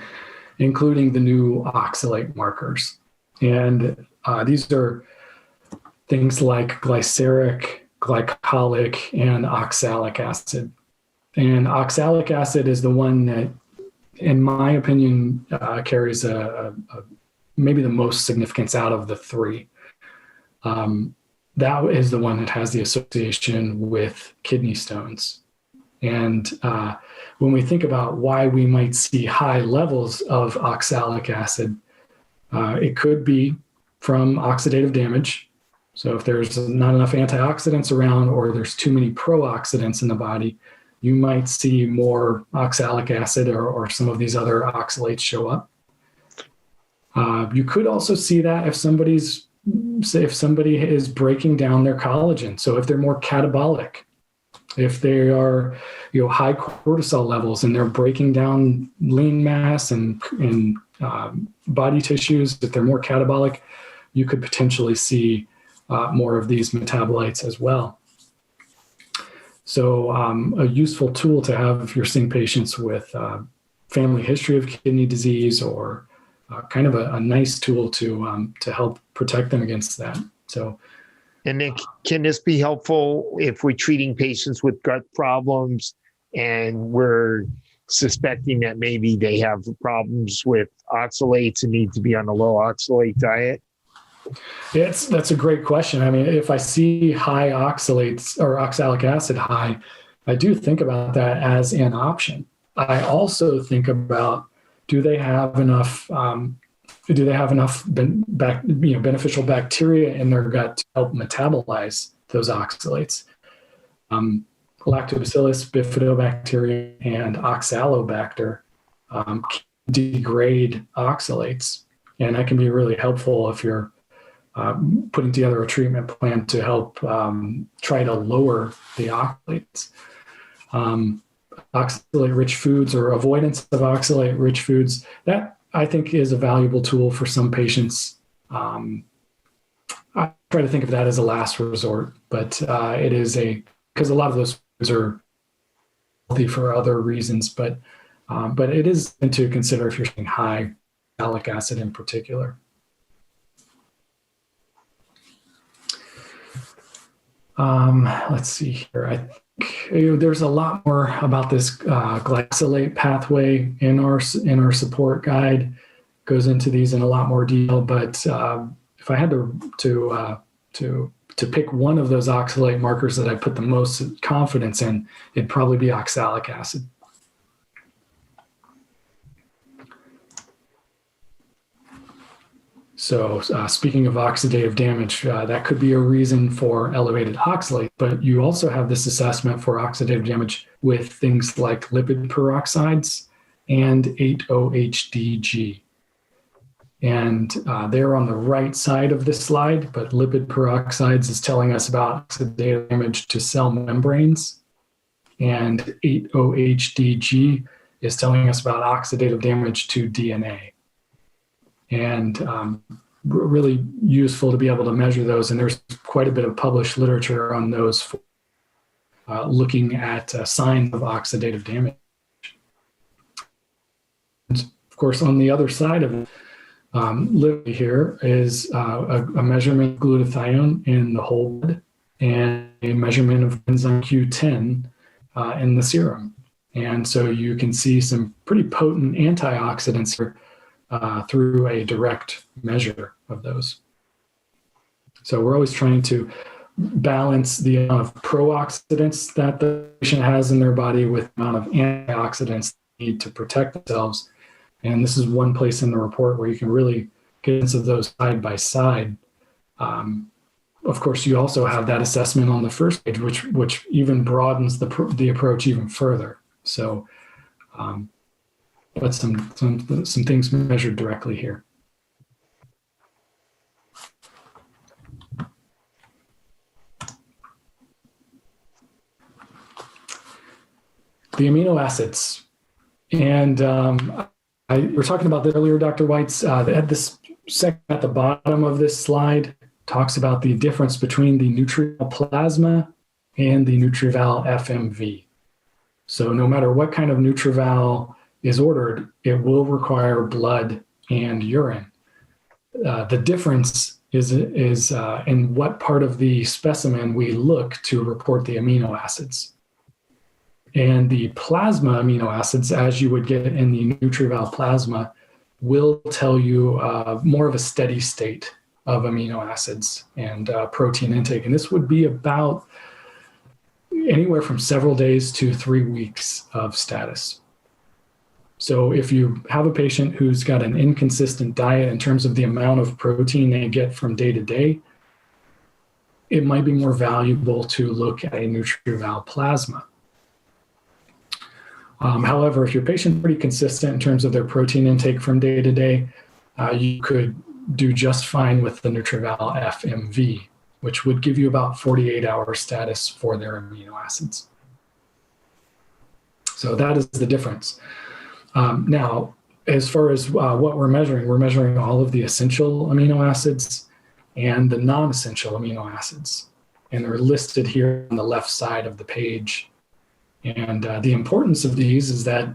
including the new oxalate markers. And these are things like glyceric, glycolic, and oxalic acid. And oxalic acid is the one that, in my opinion, carries maybe the most significance out of the three. That is the one that has the association with kidney stones. And when we think about why we might see high levels of oxalic acid, it could be from oxidative damage. So if there's not enough antioxidants around, or there's too many pro-oxidants in the body, you might see more oxalic acid or some of these other oxalates show up. You could also see that if somebody is breaking down their collagen. So if they're more catabolic, if they are, high cortisol levels and they're breaking down lean mass and body tissues, if they're more catabolic, you could potentially see more of these metabolites as well. So a useful tool to have if you're seeing patients with family history of kidney disease, or kind of a nice tool to help protect them against that. So, and then can this be helpful if we're treating patients with gut problems and we're suspecting that maybe they have problems with oxalates and need to be on a low oxalate diet? That's a great question. I mean, if I see high oxalates or oxalic acid high, I do think about that as an option. I also think about, do they have enough beneficial bacteria in their gut to help metabolize those oxalates? Lactobacillus, bifidobacteria, and oxalobacter can degrade oxalates, and that can be really helpful if you're putting together a treatment plan to help try to lower the oxalates. Oxalate-rich foods, or avoidance of oxalate-rich foods, that I think is a valuable tool for some patients. I try to think of that as a last resort, but it is because a lot of those foods are healthy for other reasons, but it is to consider if you're seeing high oxalic acid in particular. Let's see here. I think there's a lot more about this glycolate pathway in our support guide. Goes into these in a lot more detail, but if I had to pick one of those oxalate markers that I put the most confidence in, it'd probably be oxalic acid. So speaking of oxidative damage, that could be a reason for elevated oxalate, but you also have this assessment for oxidative damage with things like lipid peroxides and 8-OHDG. And they're on the right side of this slide, but lipid peroxides is telling us about oxidative damage to cell membranes, and 8-OHDG is telling us about oxidative damage to DNA. And really useful to be able to measure those. And there's quite a bit of published literature on those for looking at signs of oxidative damage. And of course, on the other side of it, here is a measurement of glutathione in the whole blood and a measurement of enzyme Q10 in the serum. And so you can see some pretty potent antioxidants here through a direct measure of those. So we're always trying to balance the amount of pro-oxidants that the patient has in their body with the amount of antioxidants they need to protect themselves. And this is one place in the report where you can really get into those side by side. Of course, you also have that assessment on the first page, which even broadens the approach even further. So, but some things measured directly here. The amino acids, and we're talking about that earlier, Dr. Weitz. This section at the bottom of this slide talks about the difference between the Nutritional plasma and the Nutrival FMV. So no matter what kind of NutriVal is ordered, it will require blood and urine. The difference is in what part of the specimen we look to report the amino acids. And the plasma amino acids, as you would get in the NutriVal plasma, will tell you more of a steady state of amino acids and protein intake. And this would be about anywhere from several days to 3 weeks of status. So if you have a patient who's got an inconsistent diet in terms of the amount of protein they get from day to day, it might be more valuable to look at a NutriVal plasma. However, if your patient's pretty consistent in terms of their protein intake from day to day, you could do just fine with the NutriVal FMV, which would give you about 48-hour status for their amino acids. So that is the difference. Now, as far as what we're measuring all of the essential amino acids and the non-essential amino acids. And they're listed here on the left side of the page. And the importance of these is that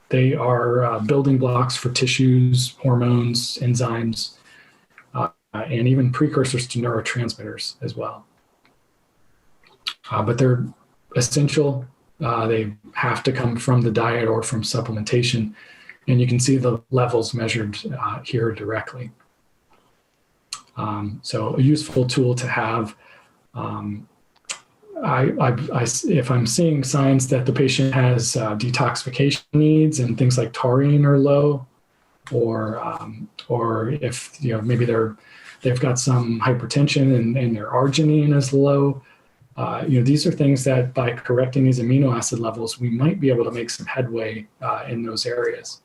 they are building blocks for tissues, hormones, enzymes, and even precursors to neurotransmitters as well. But they're essential. They have to come from the diet or from supplementation. And you can see the levels measured here directly. So a useful tool to have. If I'm seeing signs that the patient has detoxification needs and things like taurine are low, or if maybe they've got some hypertension and their arginine is low, these are things that by correcting these amino acid levels, we might be able to make some headway in those areas.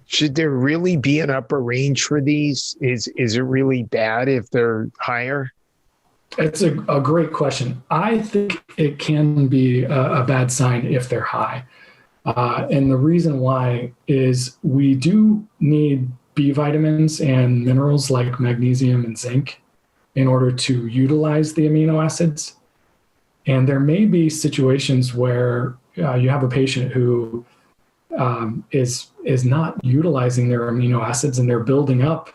Should there really be an upper range for these? Is it really bad if they're higher? It's a great question. I think it can be a bad sign if they're high. And the reason why is we do need B vitamins and minerals like magnesium and zinc in order to utilize the amino acids. And there may be situations where you have a patient who is not utilizing their amino acids and they're building up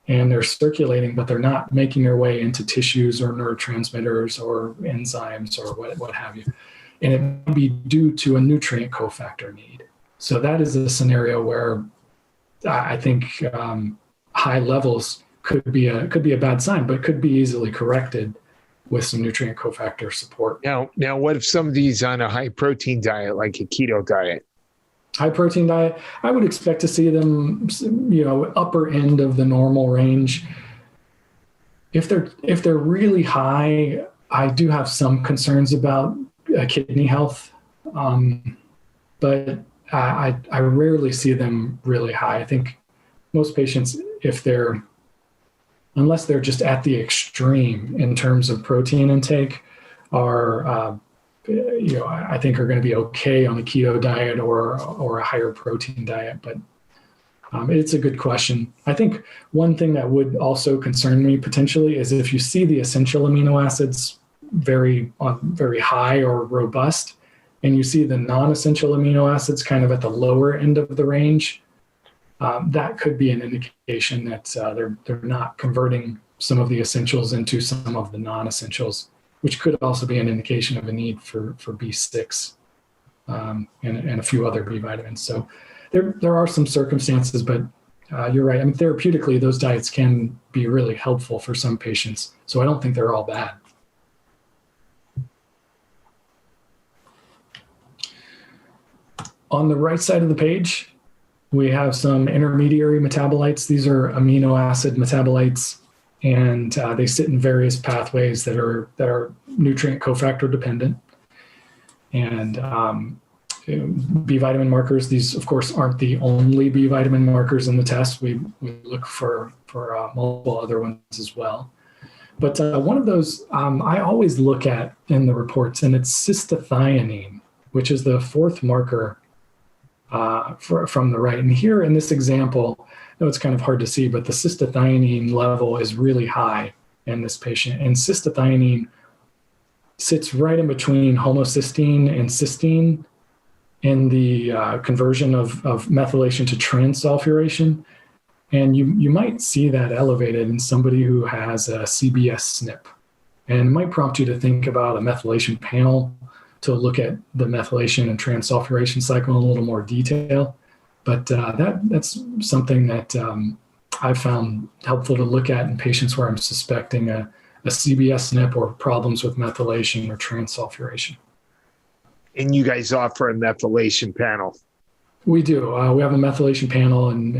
and they're circulating, but they're not making their way into tissues or neurotransmitters or enzymes or what have you. And it may be due to a nutrient cofactor need. So that is a scenario where I think high levels could be a bad sign, but could be easily corrected with some nutrient cofactor support. Now, what if somebody's on a high protein diet, like a keto diet? High protein diet, I would expect to see them, upper end of the normal range. If they're really high, I do have some concerns about kidney health, but I rarely see them really high. I think most patients, unless they're just at the extreme in terms of protein intake, are I think are going to be okay on a keto diet or a higher protein diet. But it's a good question. I think one thing that would also concern me potentially is if you see the essential amino acids very high or robust, and you see the non-essential amino acids kind of at the lower end of the range, that could be an indication that they're not converting some of the essentials into some of the non-essentials, which could also be an indication of a need for B6 and a few other B vitamins. So there are some circumstances, but you're right. I mean, therapeutically, those diets can be really helpful for some patients. So I don't think they're all bad. On the right side of the page, we have some intermediary metabolites. These are amino acid metabolites, and they sit in various pathways that are nutrient cofactor dependent. And B vitamin markers, these of course aren't the only B vitamin markers in the test. We look for multiple other ones as well. But one of those I always look at in the reports, and it's cystathionine, which is the fourth marker from the right. And here in this example, I know it's kind of hard to see, but the cystathionine level is really high in this patient. And cystathionine sits right in between homocysteine and cysteine in the conversion of methylation to transsulfuration. And you might see that elevated in somebody who has a CBS SNP. And it might prompt you to think about a methylation panel to look at the methylation and transsulfuration cycle in a little more detail. But that's something that I've found helpful to look at in patients where I'm suspecting a CBS SNP or problems with methylation or transsulfuration. And you guys offer a methylation panel? We do. We have a methylation panel, and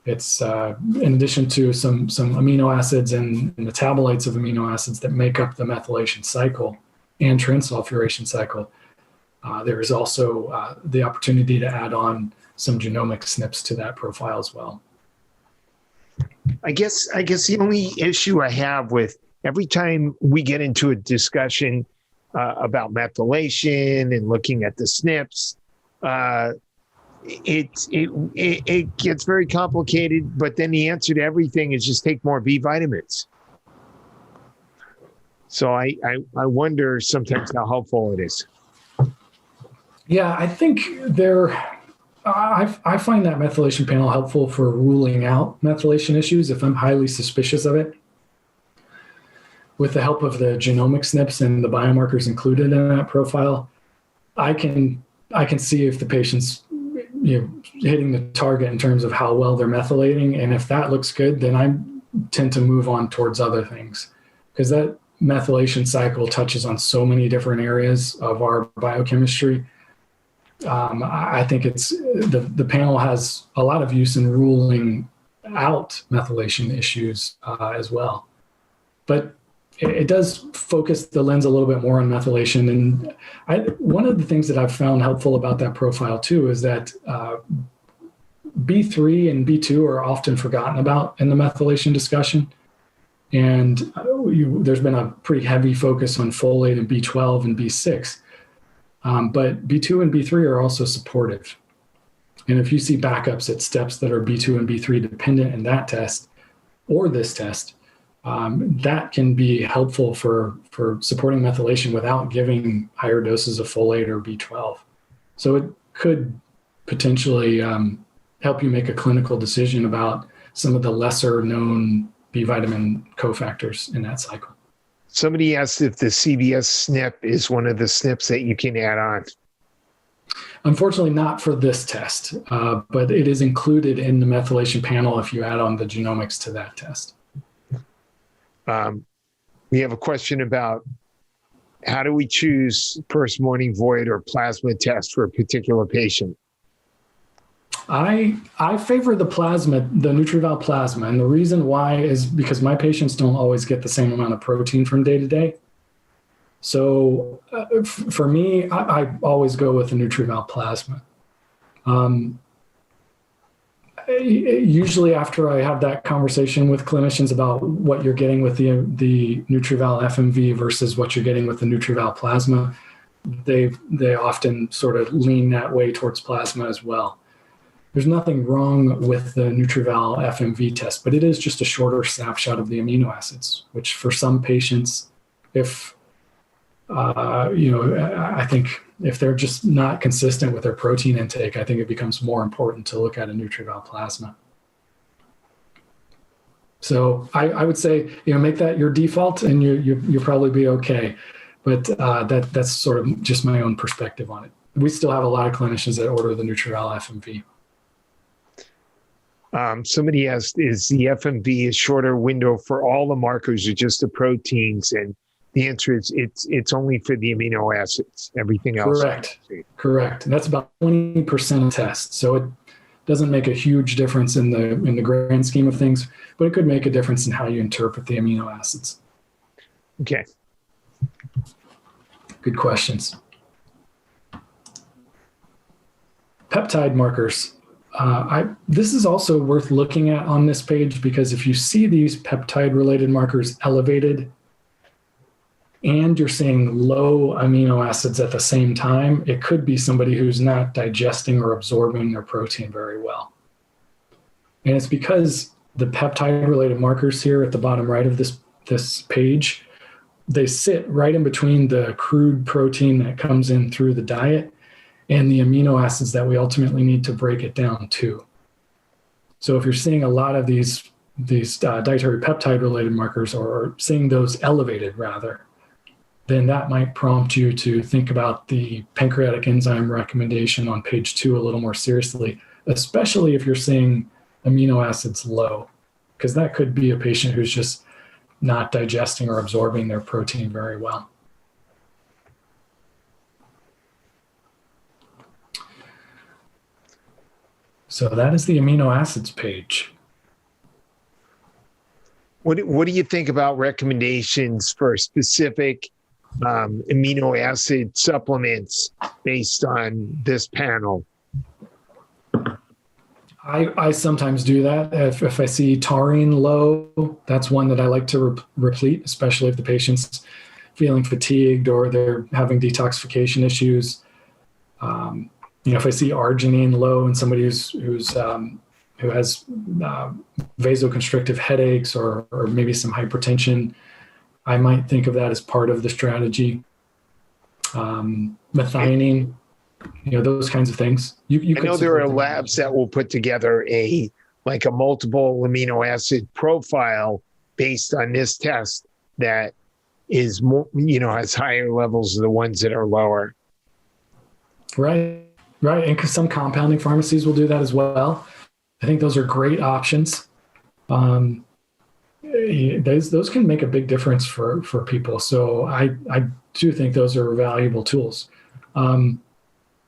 it's in addition to some amino acids and metabolites of amino acids that make up the methylation cycle and transsulfuration cycle. There is also the opportunity to add on some genomic SNPs to that profile as well. I guess the only issue I have with every time we get into a discussion about methylation and looking at the SNPs, it gets very complicated, but then the answer to everything is just take more B vitamins. So I wonder sometimes how helpful it is. Yeah, I think I find that methylation panel helpful for ruling out methylation issues if I'm highly suspicious of it. With the help of the genomic SNPs and the biomarkers included in that profile, I can see if the patient's hitting the target in terms of how well they're methylating. And if that looks good, then I tend to move on towards other things, because that methylation cycle touches on so many different areas of our biochemistry. I think it's the panel has a lot of use in ruling out methylation issues as well. But it does focus the lens a little bit more on methylation. And one of the things that I've found helpful about that profile too is that B3 and B2 are often forgotten about in the methylation discussion. And there's been a pretty heavy focus on folate and B12 and B6. But B2 and B3 are also supportive. And if you see backups at steps that are B2 and B3 dependent in that test or this test, that can be helpful for supporting methylation without giving higher doses of folate or B12. So it could potentially help you make a clinical decision about some of the lesser known B vitamin cofactors in that cycle. Somebody asked if the CBS SNP is one of the SNPs that you can add on. Unfortunately, not for this test, but it is included in the methylation panel if you add on the genomics to that test. We have a question about how do we choose first morning void or plasma test for a particular patient? I favor the plasma, the Nutrival plasma. And the reason why is because my patients don't always get the same amount of protein from day to day. So for me, I always go with the Nutrival plasma. Usually after I have that conversation with clinicians about what you're getting with the Nutrival FMV versus what you're getting with the Nutrival plasma, they often sort of lean that way towards plasma as well. There's nothing wrong with the Nutrival FMV test, but it is just a shorter snapshot of the amino acids, which for some patients, if I think if they're just not consistent with their protein intake, I think it becomes more important to look at a Nutrival plasma. So I would say, make that your default and you'll probably be okay. But that's sort of just my own perspective on it. We still have a lot of clinicians that order the Nutrival FMV. Somebody asked, is the FMV a shorter window for all the markers or just the proteins? And the answer is it's only for the amino acids. Everything else. Correct. And that's about 20% of tests. So it doesn't make a huge difference in the grand scheme of things, but it could make a difference in how you interpret the amino acids. Okay. Good questions. Peptide markers. This is also worth looking at on this page, because if you see these peptide-related markers elevated and you're seeing low amino acids at the same time, it could be somebody who's not digesting or absorbing their protein very well. And it's because the peptide-related markers here at the bottom right of this page, they sit right in between the crude protein that comes in through the diet and the amino acids that we ultimately need to break it down to. So if you're seeing a lot of these dietary peptide related markers, or seeing those elevated rather, then that might prompt you to think about the pancreatic enzyme recommendation on page 2 a little more seriously, especially if you're seeing amino acids low, because that could be a patient who's just not digesting or absorbing their protein very well. So that is the amino acids page. What do you think about recommendations for specific amino acid supplements based on this panel? I sometimes do that. If I see taurine low, that's one that I like to replete, especially if the patient's feeling fatigued or they're having detoxification issues. If I see arginine low in somebody who has vasoconstrictive headaches or maybe some hypertension, I might think of that as part of the strategy. Methionine, those kinds of things. I know there are labs that will put together a multiple amino acid profile based on this test that is more, has higher levels of the ones that are lower. Right. And some compounding pharmacies will do that as well. I think those are great options. Those can make a big difference for people. So I do think those are valuable tools.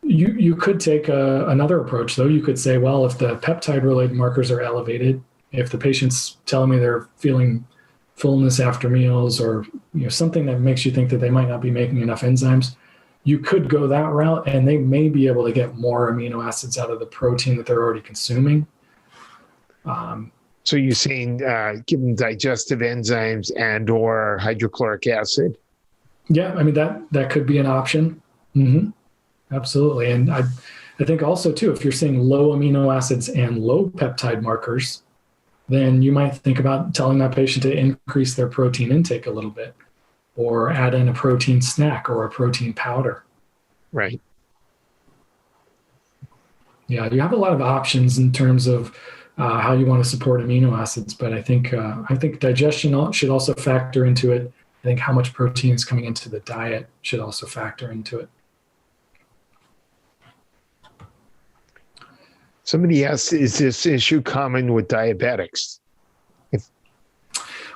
You could take another approach, though. You could say, well, if the peptide-related markers are elevated, if the patient's telling me they're feeling fullness after meals, or something that makes you think that they might not be making enough enzymes, you could go that route, and they may be able to get more amino acids out of the protein that they're already consuming. So you're saying give them digestive enzymes and or hydrochloric acid? Yeah, I mean, that could be an option. Mm-hmm. Absolutely. And I think also, too, if you're seeing low amino acids and low peptide markers, then you might think about telling that patient to increase their protein intake a little bit, or add in a protein snack or a protein powder. Right. Yeah, you have a lot of options in terms of how you want to support amino acids, but I think digestion should also factor into it. I think how much protein is coming into the diet should also factor into it. Somebody asked, is this issue common with diabetics?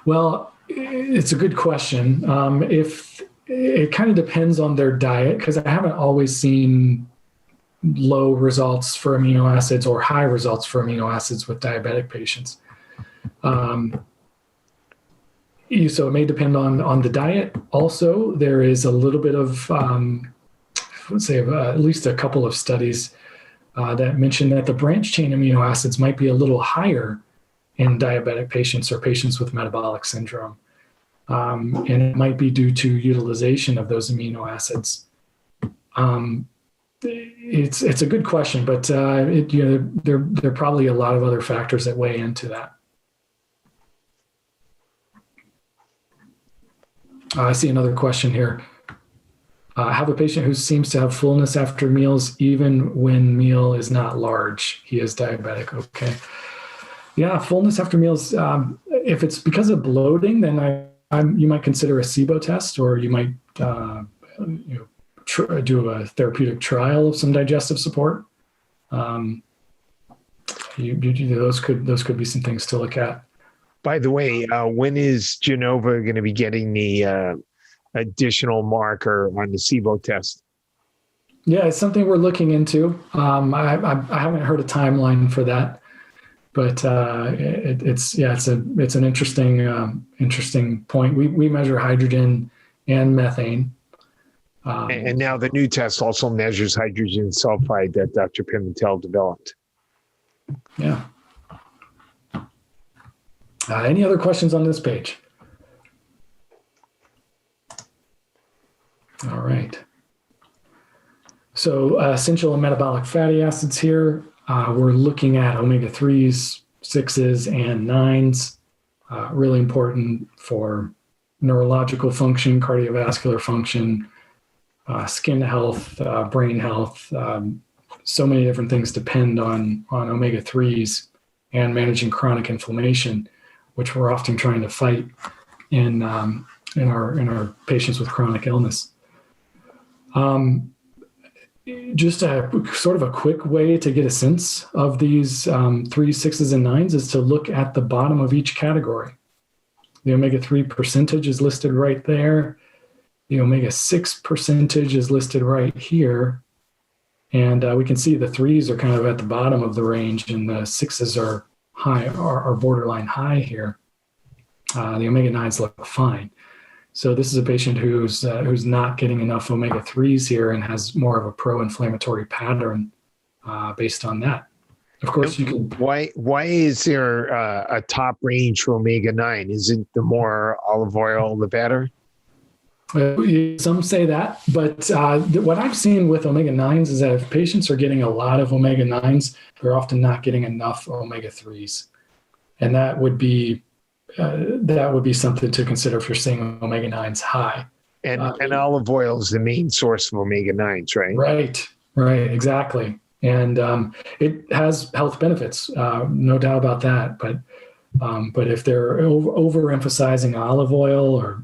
Well, it's a good question. If it kind of depends on their diet, because I haven't always seen low results for amino acids or high results for amino acids with diabetic patients. So it may depend on the diet. Also, there is a little bit of, let's say, at least a couple of studies that mention that the branch chain amino acids might be a little higher in diabetic patients or patients with metabolic syndrome. And it might be due to utilization of those amino acids. It's a good question, but there are probably a lot of other factors that weigh into that. I see another question here. I have a patient who seems to have fullness after meals, even when meal is not large. He is diabetic. Okay. Yeah, fullness after meals. If it's because of bloating, then you might consider a SIBO test, or you might do a therapeutic trial of some digestive support. Those could be some things to look at. By the way, when is Genova going to be getting the additional marker on the SIBO test? Yeah, it's something we're looking into. I haven't heard a timeline for that, but it's an interesting point. We measure hydrogen and methane. And now the new test also measures hydrogen sulfide that Dr. Pimentel developed. Yeah. Any other questions on this page? All right. So essential and metabolic fatty acids here. We're looking at omega-3s, 6s, and 9s. Really important for neurological function, cardiovascular function, skin health, brain health. So many different things depend on omega-3s and managing chronic inflammation, which we're often trying to fight in our patients with chronic illness. Just a sort of a quick way to get a sense of these 3s, 6s, and 9s is to look at the bottom of each category. The omega-3 percentage is listed right there. The omega-6 percentage is listed right here. And we can see the 3s are kind of at the bottom of the range, and the 6s are high, are borderline high here. The omega-9s look fine. So this is a patient who's not getting enough omega-3s here and has more of a pro-inflammatory pattern based on that. Of course, you can. Why is there a top range for omega-9? Isn't the more olive oil, the better? Some say that, but what I've seen with omega-9s is that if patients are getting a lot of omega-9s, they're often not getting enough omega-3s. And that would be something to consider if you're seeing omega-9s high. And olive oil is the main source of omega-9s, right? Right, exactly. And it has health benefits, no doubt about that. But if they're overemphasizing olive oil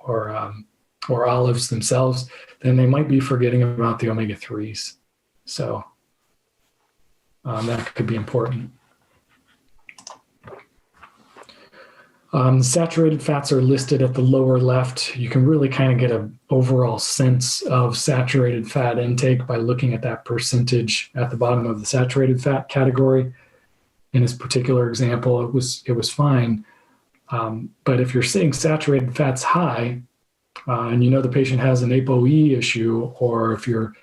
or olives themselves, then they might be forgetting about the omega-3s. So that could be important. Saturated fats are listed at the lower left. You can really kind of get an overall sense of saturated fat intake by looking at that percentage at the bottom of the saturated fat category. In this particular example, it was fine. But if you're seeing saturated fats high, and the patient has an ApoE issue, or if you're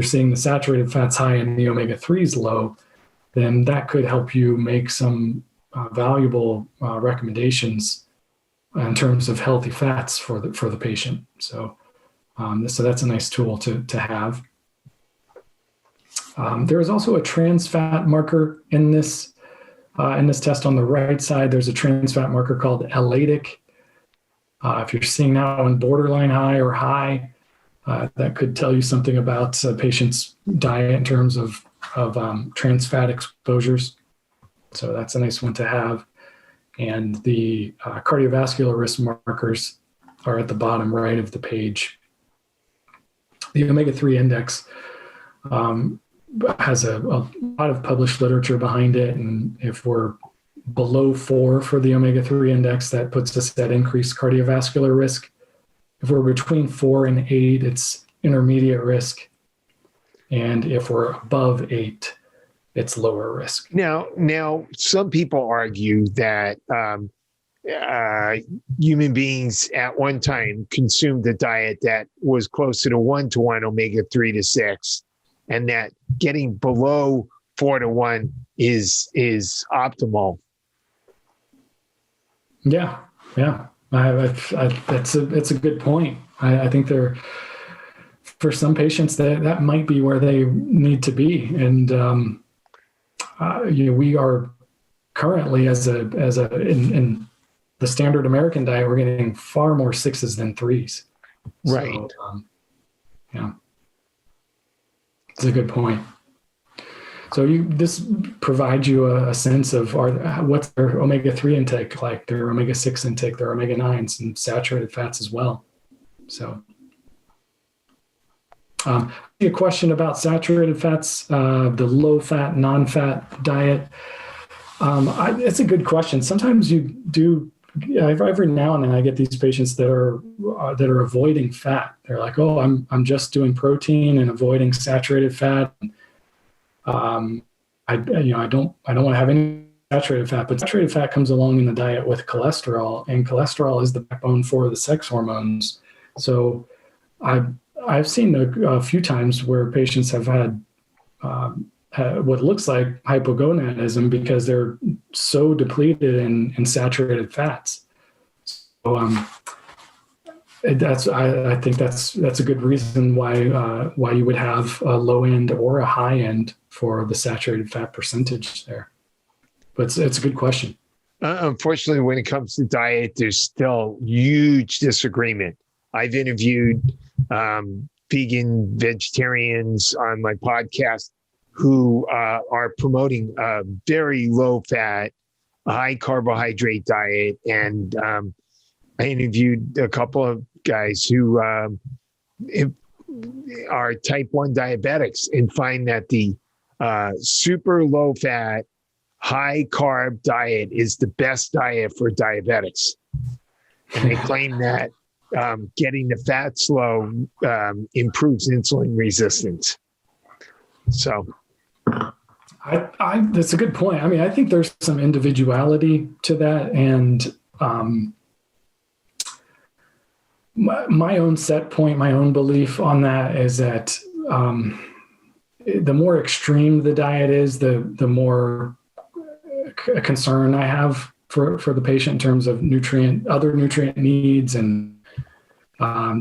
seeing the saturated fats high and the omega-3s low, then that could help you make some valuable recommendations in terms of healthy fats for the patient. So that's a nice tool to have. There is also a trans fat marker in this test. On the right side, there's a trans fat marker called L-latic. If you're seeing that one borderline high or high, that could tell you something about a patient's diet in terms of trans fat exposures. So that's a nice one to have. And the cardiovascular risk markers are at the bottom right of the page. The omega-3 index has a lot of published literature behind it. And if we're below 4 for the omega-3 index, that puts us at increased cardiovascular risk. If we're between 4 and 8, it's intermediate risk. And if we're above 8, it's lower risk. Now, some people argue that human beings at one time consumed a diet that was closer to 1-to-1 omega-3 to 6, and that getting below 4-to-1 is optimal. Yeah. That's a good point. I think for some patients that might be where they need to be, and we are currently in the standard American diet, we're getting far more 6s than 3s. Right. So, yeah, it's a good point. So this provides you a sense of what's their omega-3 intake like, their omega-6 intake, their omega-9s, and saturated fats as well. So a question about saturated fats, the low-fat, non-fat diet. It's a good question. Sometimes you do. Every now and then, I get these patients that are avoiding fat. They're like, "Oh, I'm just doing protein and avoiding saturated fat. I don't want to have any saturated fat." But saturated fat comes along in the diet with cholesterol, and cholesterol is the backbone for the sex hormones. So I've seen a few times where patients have had what looks like hypogonadism because they're so depleted in saturated fats. So I think that's a good reason why you would have a low end or a high end for the saturated fat percentage there. But it's a good question. Unfortunately, when it comes to diet, there's still huge disagreement. I've interviewed vegan vegetarians on my podcast who are promoting a very low fat, high carbohydrate diet. And I interviewed a couple of guys who are type 1 diabetics and find that the super low fat, high carb diet is the best diet for diabetics. And they claim that getting the fats low improves insulin resistance. So that's a good point. I mean, I think there's some individuality to that. And my own set point, my own belief on that is that the more extreme the diet is, the more concern I have for the patient in terms of other nutrient needs. And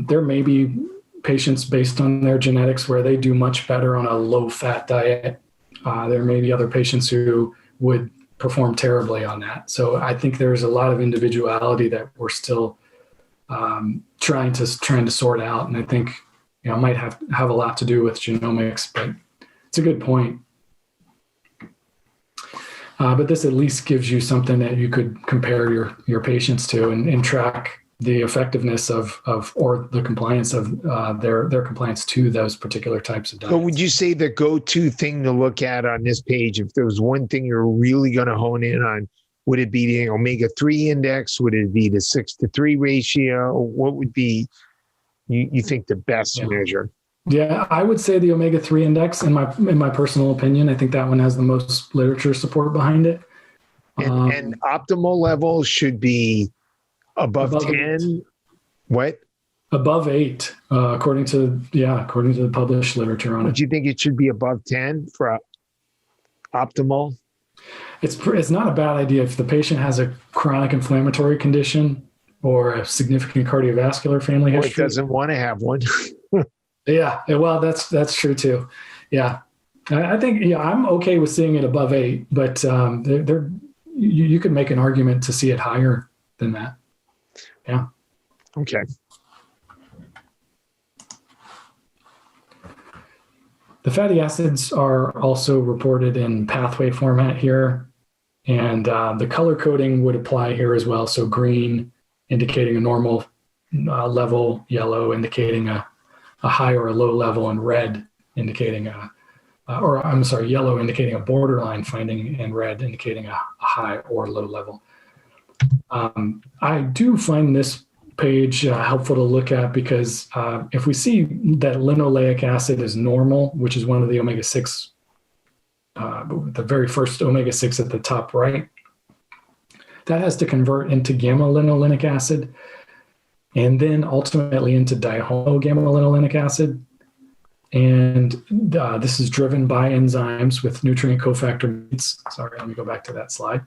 there may be patients based on their genetics where they do much better on a low fat diet. There may be other patients who would perform terribly on that. So I think there's a lot of individuality that we're still trying to sort out. And I think, it might have a lot to do with genomics, but it's a good point. But this at least gives you something that you could compare your patients to and track the effectiveness of or the compliance of their compliance to those particular types of diets. So would you say the go-to thing to look at on this page, if there was one thing you're really going to hone in on, would it be the omega-3 index? Would it be the 6-to-3 ratio? What would be, you think, the best measure? Yeah, I would say the omega-3 index in my personal opinion. I think that one has the most literature support behind it. And optimal level should be above 10. 8. What? Above 8, according to the published literature on it. Do you think it should be above 10 for optimal? It's not a bad idea if the patient has a chronic inflammatory condition or a significant cardiovascular family history. Or it doesn't want to have one. Yeah, well, that's true too. Yeah, I think I'm okay with seeing it above 8, but you could make an argument to see it higher than that. Yeah. Okay. The fatty acids are also reported in pathway format here, and the color coding would apply here as well. So green indicating a normal level, yellow indicating a high or a low level, and red indicating yellow indicating a borderline finding, and red indicating a high or low level. I do find this page helpful to look at because if we see that linoleic acid is normal, which is one of the omega-6, the very first omega-6 at the top right, that has to convert into gamma-linolenic acid and then ultimately into dihomo-gamma-linolenic acid. And this is driven by enzymes with nutrient cofactor Weitz. Sorry, let me go back to that slide.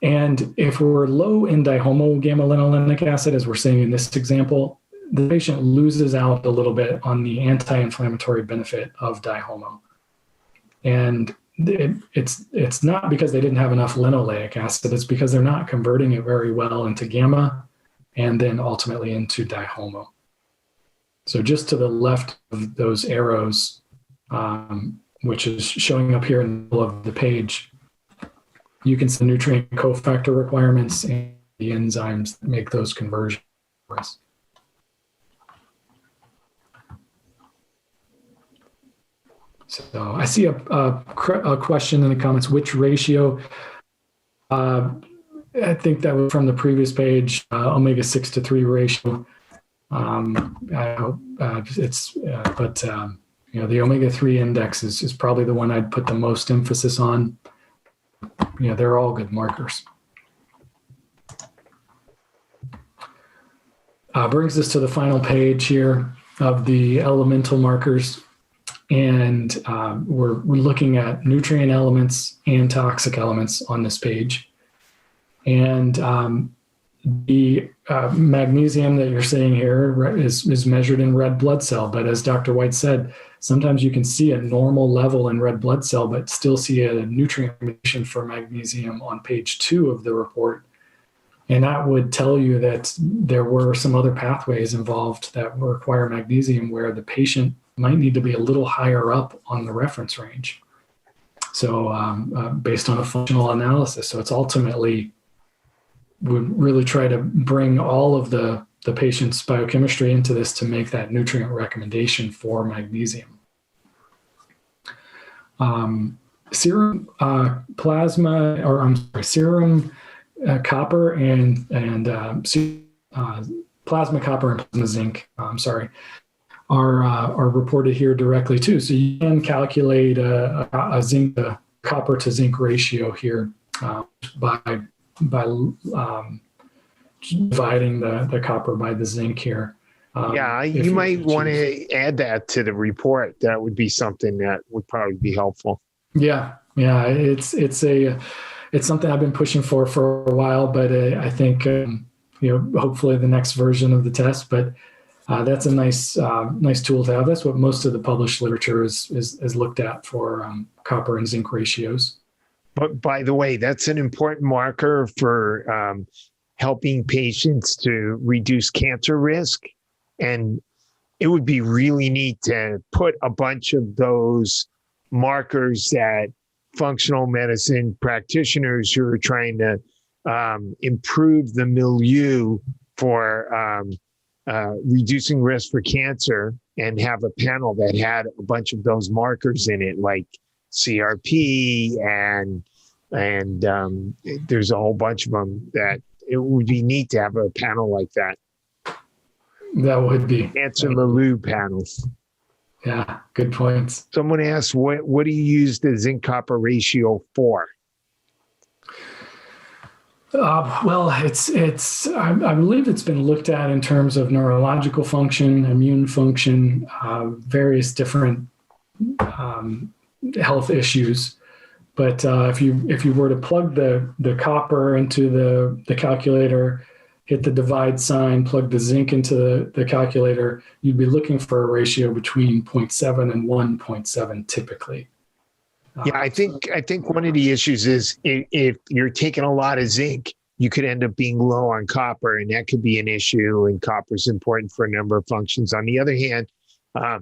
And if we're low in dihomo-gamma-linolenic acid, as we're seeing in this example, the patient loses out a little bit on the anti-inflammatory benefit of dihomo. And it's not because they didn't have enough linoleic acid, it's because they're not converting it very well into gamma and then ultimately into dihomo. So just to the left of those arrows, which is showing up here in the middle of the page, you can see the nutrient cofactor requirements and the enzymes that make those conversions for us. So I see a question in the comments, which ratio? I think that was from the previous page, omega-6 to 3 ratio. I hope the omega-3 index is probably the one I'd put the most emphasis on. They're all good markers. Brings us to the final page here of the elemental markers. And we're looking at nutrient elements and toxic elements on this page. And the magnesium that you're seeing here is measured in red blood cell. But as Dr. Weitz said, sometimes you can see a normal level in red blood cell, but still see a nutrient recommendation for magnesium on page 2 of the report. And that would tell you that there were some other pathways involved that require magnesium where the patient might need to be a little higher up on the reference range. So based on a functional analysis. So it's ultimately, we really try to bring all of the patient's biochemistry into this to make that nutrient recommendation for magnesium. Serum plasma, or I'm sorry, serum copper and plasma copper and plasma zinc, are reported here directly too. So you can calculate a zinc to copper to zinc ratio here by dividing the copper by the zinc here. You might want to add that to the report. That would be something that would probably be helpful. Yeah, it's something I've been pushing for a while, but I think hopefully the next version of the test. But that's a nice tool to have. That's what most of the published literature is looked at for copper and zinc ratios. But by the way, that's an important marker for helping patients to reduce cancer risk. And it would be really neat to put a bunch of those markers that functional medicine practitioners who are trying to improve the milieu for reducing risk for cancer, and have a panel that had a bunch of those markers in it, like CRP and there's a whole bunch of them. That it would be neat to have a panel like that. That would be cancer milieu panels. Yeah, good points. Someone asked, what do you use the zinc copper ratio for? Well, I believe it's been looked at in terms of neurological function, immune function, various different health issues. But if you were to plug the copper into the calculator, hit the divide sign, plug the zinc into the calculator, you'd be looking for a ratio between 0.7 and 1.7 typically. I think one of the issues is if you're taking a lot of zinc, you could end up being low on copper, and that could be an issue. And copper is important for a number of functions. On the other hand, a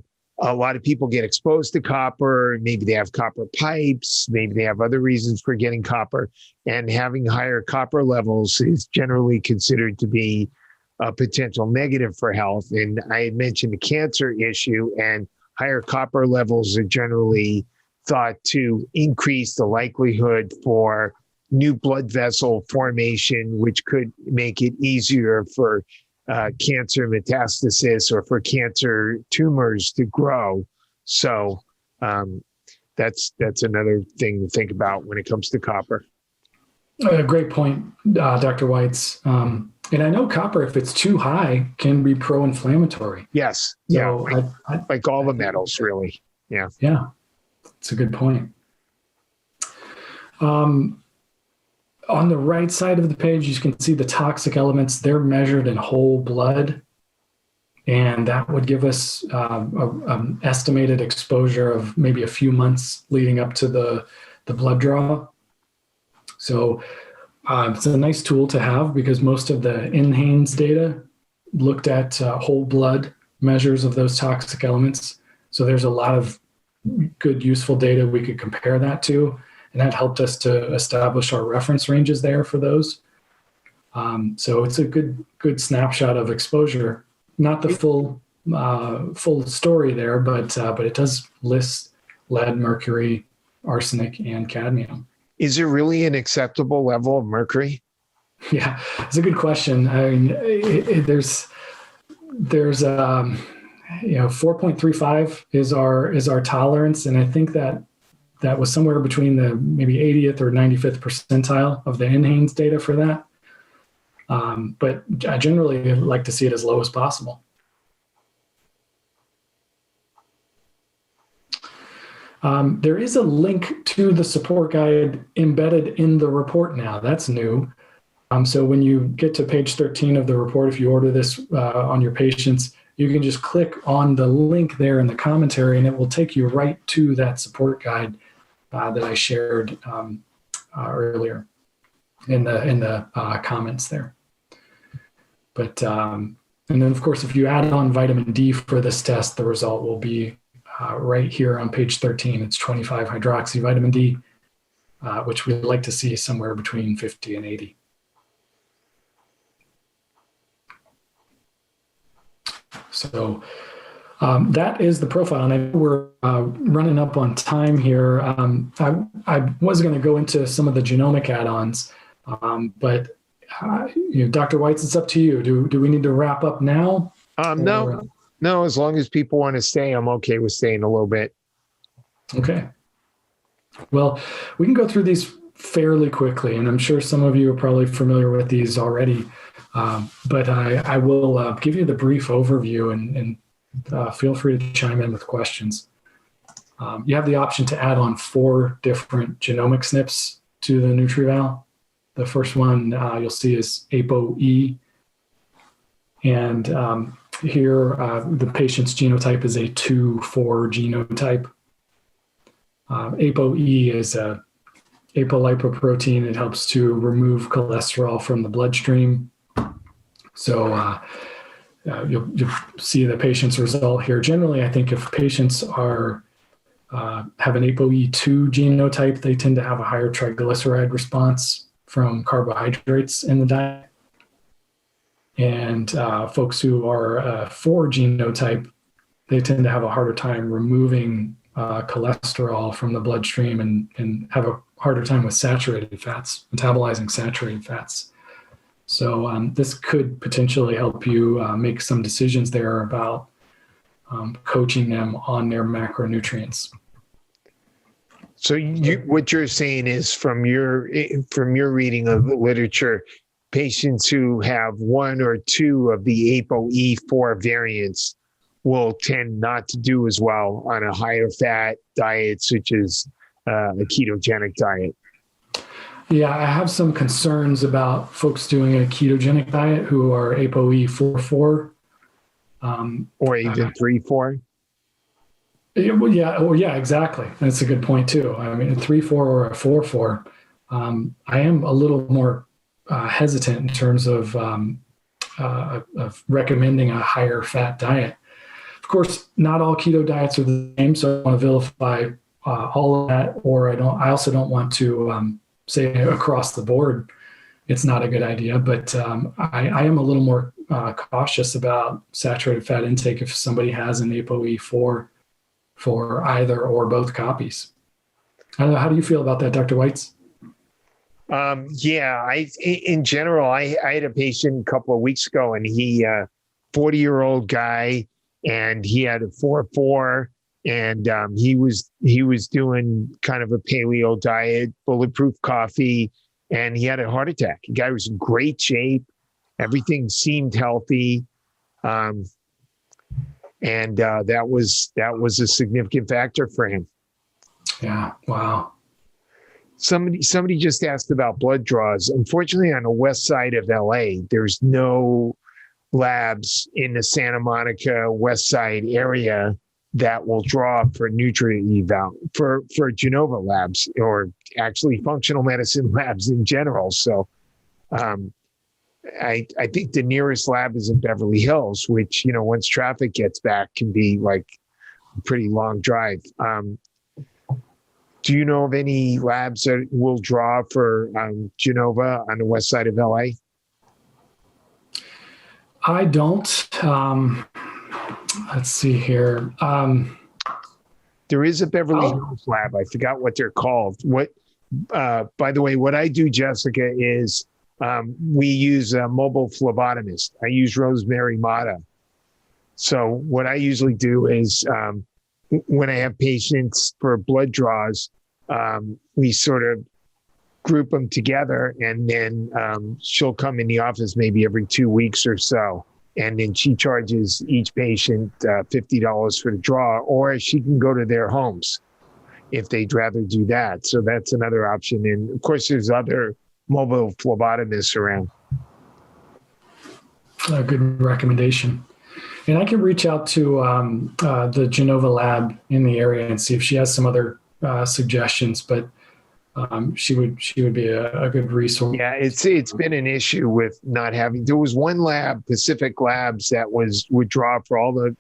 lot of people get exposed to copper. Maybe they have copper pipes. Maybe they have other reasons for getting copper. And having higher copper levels is generally considered to be a potential negative for health. And I had mentioned the cancer issue, and higher copper levels are generally thought to increase the likelihood for new blood vessel formation, which could make it easier for cancer metastasis or for cancer tumors to grow. So that's another thing to think about when it comes to copper. Great point, Dr. Weitz. And I know copper, if it's too high, can be pro-inflammatory. Yes. So yeah. Like all the metals, really. Yeah. Yeah. That's a good point. On the right side of the page, you can see the toxic elements. They're measured in whole blood, and that would give us an estimated exposure of maybe a few months leading up to the blood draw. So it's a nice tool to have, because most of the NHANES data looked at whole blood measures of those toxic elements. So there's a lot of good, useful data we could compare that to. And that helped us to establish our reference ranges there for those. So it's a good snapshot of exposure. Not the full story there, but it does list lead, mercury, arsenic, and cadmium. Is it really an acceptable level of mercury? Yeah, it's a good question. I mean, there's 4.35 is our tolerance, and I think that was somewhere between the maybe 80th or 95th percentile of the NHANES data for that. But I generally like to see it as low as possible. There is a link to the support guide embedded in the report now. That's new. So when you get to page 13 of the report, if you order this on your patients, you can just click on the link there in the commentary, and it will take you right to that support guide that I shared earlier in the comments there. But and then, of course, if you add on vitamin D for this test, the result will be right here on page 13. It's 25 hydroxy vitamin D, which we'd like to see somewhere between 50 and 80. So that is the profile. And I know we're running up on time here. I was going to go into some of the genomic add-ons, but Dr. Weitz, it's up to you. Do we need to wrap up now? No. As long as people want to stay, I'm okay with staying a little bit. Okay. Well, we can go through these fairly quickly, and I'm sure some of you are probably familiar with these already. But I will give you the brief overview, and feel free to chime in with questions. You have the option to add on 4 different genomic SNPs to the NutriVal. The first one you'll see is ApoE. And here, the patient's genotype is a 2-4 genotype. ApoE is a apolipoprotein. It helps to remove cholesterol from the bloodstream. So you'll see the patient's result here. Generally, I think if patients have an ApoE2 genotype, they tend to have a higher triglyceride response from carbohydrates in the diet. And folks who are a 4 genotype, they tend to have a harder time removing cholesterol from the bloodstream and have a harder time with saturated fats, metabolizing saturated fats. So this could potentially help you make some decisions there about coaching them on their macronutrients. So what you're saying is from your reading of the literature, patients who have 1 or 2 of the ApoE4 variants will tend not to do as well on a higher fat diet, such as a ketogenic diet. Yeah, I have some concerns about folks doing a ketogenic diet who are ApoE4/4. Or even 3/4. Yeah, exactly. That's a good point too. I mean, a 3/4 or a 4/4. I am a little more hesitant in terms of recommending a higher fat diet. Of course, not all keto diets are the same, so I don't want to vilify all of that, or I also don't want to say across the board it's not a good idea. But I am a little more cautious about saturated fat intake if somebody has an ApoE4 for either or both copies. I don't know. How do you feel about that, Dr. Weitz? In general, I had a patient a couple of weeks ago, and he 40-year-old guy, and he had a 4/4, and he was doing kind of a paleo diet, bulletproof coffee, and he had a heart attack. The guy was in great shape. Everything seemed healthy. And that was a significant factor for him. Yeah. Wow. Somebody just asked about blood draws. Unfortunately, on the west side of LA, there's no labs in the Santa Monica west side area that will draw for NutriVal, for Genova labs, or actually functional medicine labs in general. So I think the nearest lab is in Beverly Hills, which, once traffic gets back, can be like a pretty long drive. Do you know of any labs that will draw for Genova on the west side of LA? I don't. Let's see here. There is a Beverly Hills lab. I forgot what they're called. By the way, what I do, Jessica, is we use a mobile phlebotomist. I use Rosemary Mata. So what I usually do is when I have patients for blood draws, we sort of group them together, and then she'll come in the office maybe every 2 weeks or so. And then she charges each patient $50 for the draw, or she can go to their homes if they'd rather do that. So that's another option. And of course, there's other mobile phlebotomists around. A good recommendation. And I can reach out to the Genova lab in the area and see if she has some other suggestions. But she would be a good resource. Yeah, it's been an issue with not having. There was one lab, Pacific Labs, that would draw for all the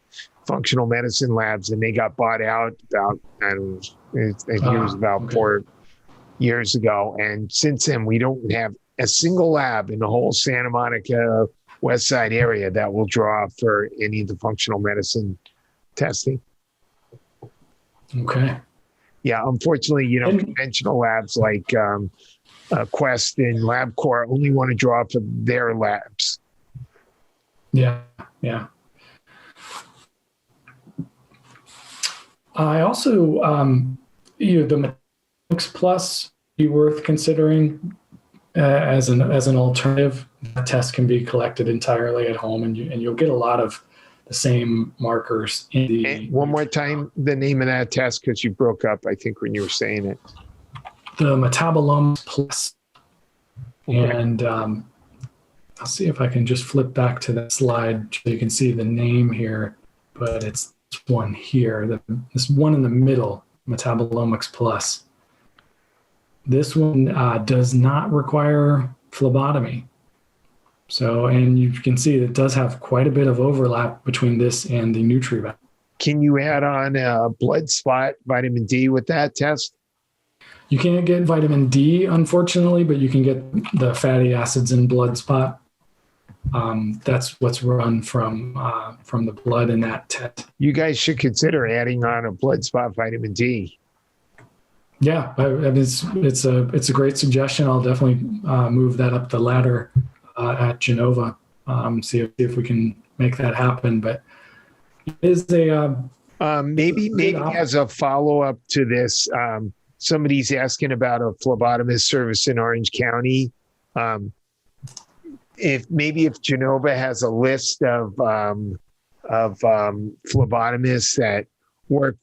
functional medicine labs, and they got bought out about, I don't know, I think it was about 4 years ago. And since then, we don't have a single lab in the whole Santa Monica West Side area that will draw for any of the functional medicine testing. Okay. Yeah, unfortunately, conventional labs like Quest and LabCorp only want to draw for their labs. Yeah. I also, the Metabolome Plus be worth considering as an alternative. That test can be collected entirely at home, and you'll get a lot of the same markers in the. And one more time, the name of that test, because you broke up, I think, when you were saying it. The Metabolome Plus. Okay. And I'll see if I can just flip back to that slide so you can see the name here, but it's this one here, this one in the middle, Metabolomics Plus. This one does not require phlebotomy. So, and you can see it does have quite a bit of overlap between this and the Nutrival. Can you add on blood spot vitamin D with that test? You can't get vitamin D, unfortunately, but you can get the fatty acids in blood spot. That's what's run from the blood in that test. You guys should consider adding on a blood spot vitamin D. Yeah, it's a great suggestion. I'll definitely move that up the ladder at Genova. See if we can make that happen. But it is maybe as a follow up to this. Somebody's asking about a phlebotomist service in Orange County. If Genova has a list of phlebotomists that work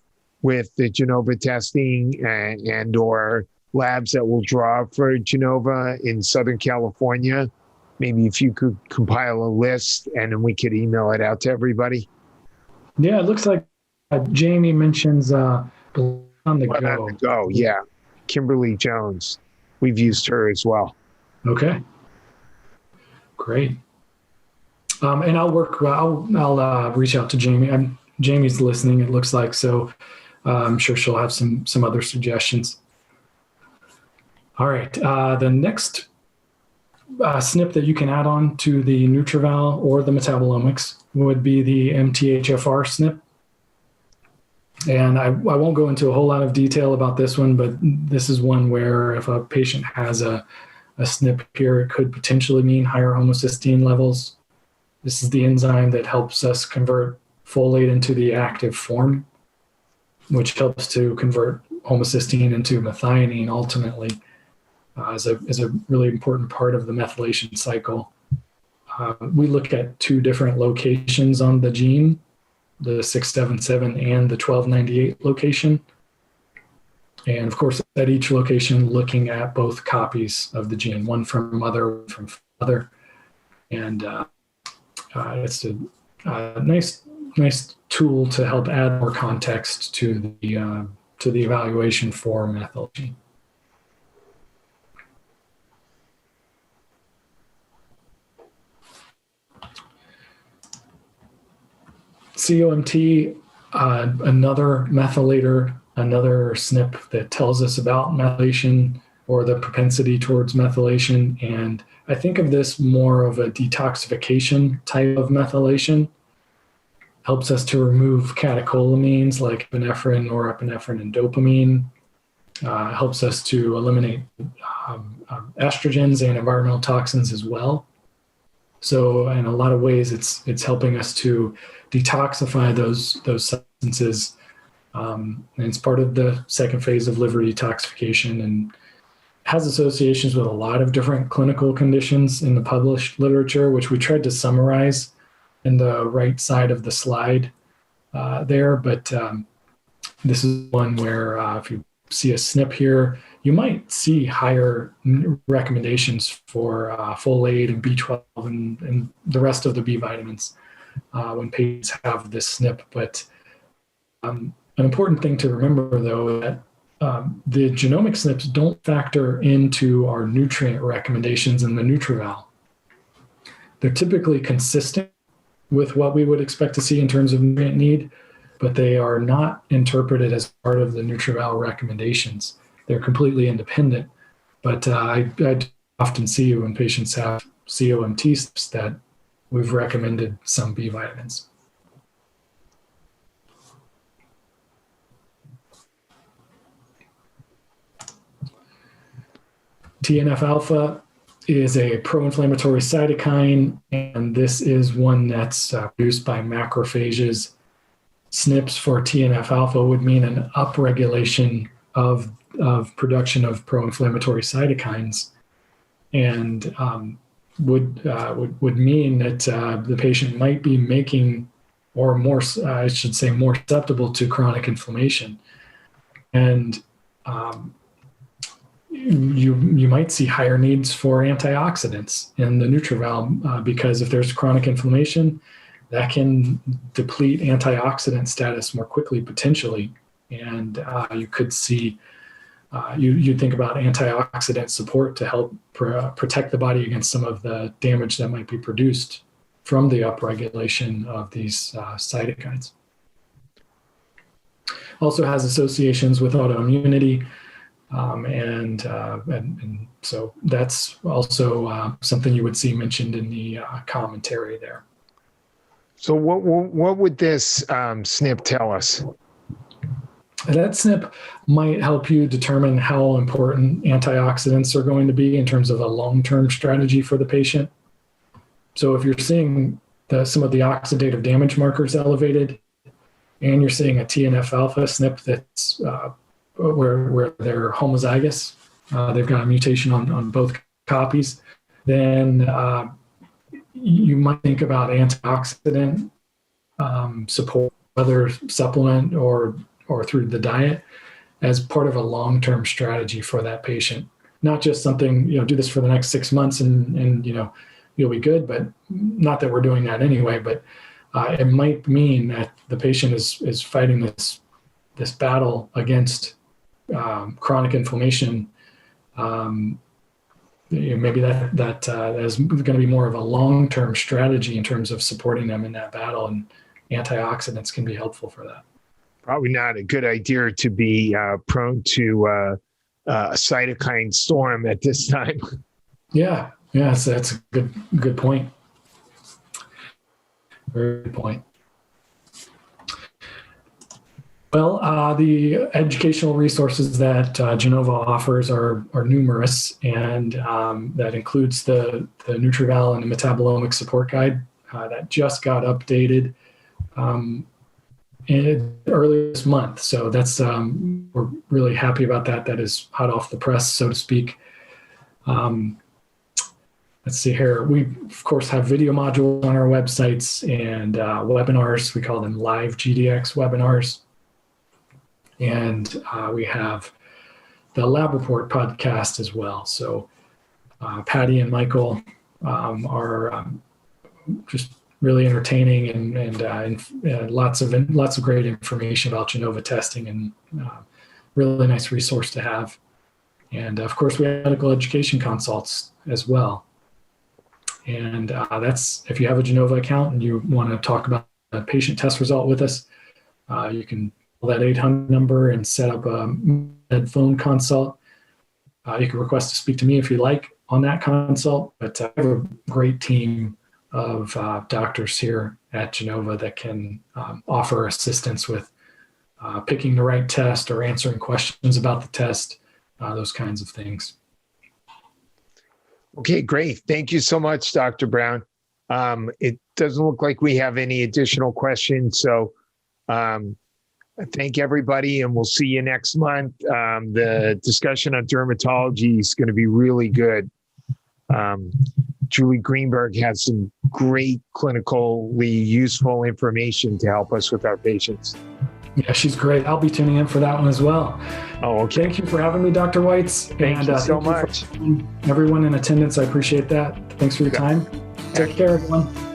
with the Genova testing and or labs that will draw for Genova in Southern California, maybe if you could compile a list and then we could email it out to everybody. Yeah, it looks like Jamie mentions on the Go. Yeah. Kimberly Jones. We've used her as well. Okay. Great. And I'll reach out to Jamie. Jamie's listening, it looks like, so I'm sure she'll have some other suggestions. All right. The next SNP that you can add on to the Nutrival or the metabolomics would be the MTHFR SNP. And I won't go into a whole lot of detail about this one, but this is one where if a patient has a SNP here, it could potentially mean higher homocysteine levels. This is the enzyme that helps us convert folate into the active form, which helps to convert homocysteine into methionine ultimately, is a really important part of the methylation cycle. We look at 2 different locations on the gene, the 677 and the 1298 location. And of course, at each location, looking at both copies of the gene, one from mother, one from father. And it's a nice tool to help add more context to the evaluation for methylation. COMT, another methylator, another SNP that tells us about methylation or the propensity towards methylation. And I think of this more of a detoxification type of methylation. Helps us to remove catecholamines like epinephrine, norepinephrine, and dopamine. Helps us to eliminate estrogens and environmental toxins as well. So in a lot of ways, it's helping us to detoxify those substances. And it's part of the second phase of liver detoxification and has associations with a lot of different clinical conditions in the published literature, which we tried to summarize in the right side of the slide there. But this is one where if you see a SNP here, you might see higher recommendations for folate and B12 and the rest of the B vitamins when patients have this SNP. But an important thing to remember, though, that the genomic SNPs don't factor into our nutrient recommendations in the NutriVal. They're typically consistent with what we would expect to see in terms of nutrient need, but they are not interpreted as part of the NutriVal recommendations. They're completely independent, but I often see when patients have COMT SNPs that we've recommended some B vitamins. TNF-alpha is a pro-inflammatory cytokine, and this is one that's produced by macrophages. SNPs for TNF-alpha would mean an upregulation of production of pro-inflammatory cytokines, and would mean that the patient might be making, or more, I should say, more susceptible to chronic inflammation. And you might see higher needs for antioxidants in the NutriVal because if there's chronic inflammation, that can deplete antioxidant status more quickly potentially, and you could see you'd think about antioxidant support to help protect the body against some of the damage that might be produced from the upregulation of these cytokines. Also has associations with autoimmunity. And so that's also something you would see mentioned in the commentary there. So what would this SNP tell us? That SNP might help you determine how important antioxidants are going to be in terms of a long-term strategy for the patient. So if you're seeing some of the oxidative damage markers elevated, and you're seeing a TNF-alpha SNP that's where they're homozygous, they've got a mutation on both copies, then you might think about antioxidant support, whether supplement or through the diet, as part of a long-term strategy for that patient. Not just something, do this for the next 6 months and you'll be good, but not that we're doing that anyway, but it might mean that the patient is fighting this battle against chronic inflammation. Maybe that is going to be more of a long-term strategy in terms of supporting them in that battle, and antioxidants can be helpful for that. Probably not a good idea to be prone to a cytokine storm at this time. Yeah, so that's a good point. Very good point. Well, the educational resources that Genova offers are numerous, and that includes the NutriVal and the Metabolomic Support Guide that just got updated early this month. So that's we're really happy about that. That is hot off the press, so to speak. Let's see here. We, of course, have video modules on our websites and webinars. We call them live GDX webinars. And we have the Lab Report podcast as well. So Patty and Michael are just really entertaining and lots of great information about Genova testing, and really nice resource to have. And of course, we have medical education consults as well. And that's, if you have a Genova account and you want to talk about a patient test result with us, you can call that 800 number and set up a phone consult. You can request to speak to me if you like on that consult, but I have a great team of doctors here at Genova that can offer assistance with picking the right test or answering questions about the test, those kinds of things. Okay, great. Thank you so much, Dr. Brown. It doesn't look like we have any additional questions. So thank everybody, and we'll see you next month. The discussion on dermatology is going to be really good. Julie Greenberg has some great clinically useful information to help us with our patients. Yeah, she's great. I'll be tuning in for that one as well. Oh, okay. Thank you for having me, Dr. Weitz. Thank you so much. Everyone in attendance, I appreciate that. Thanks for your time. Take care, everyone.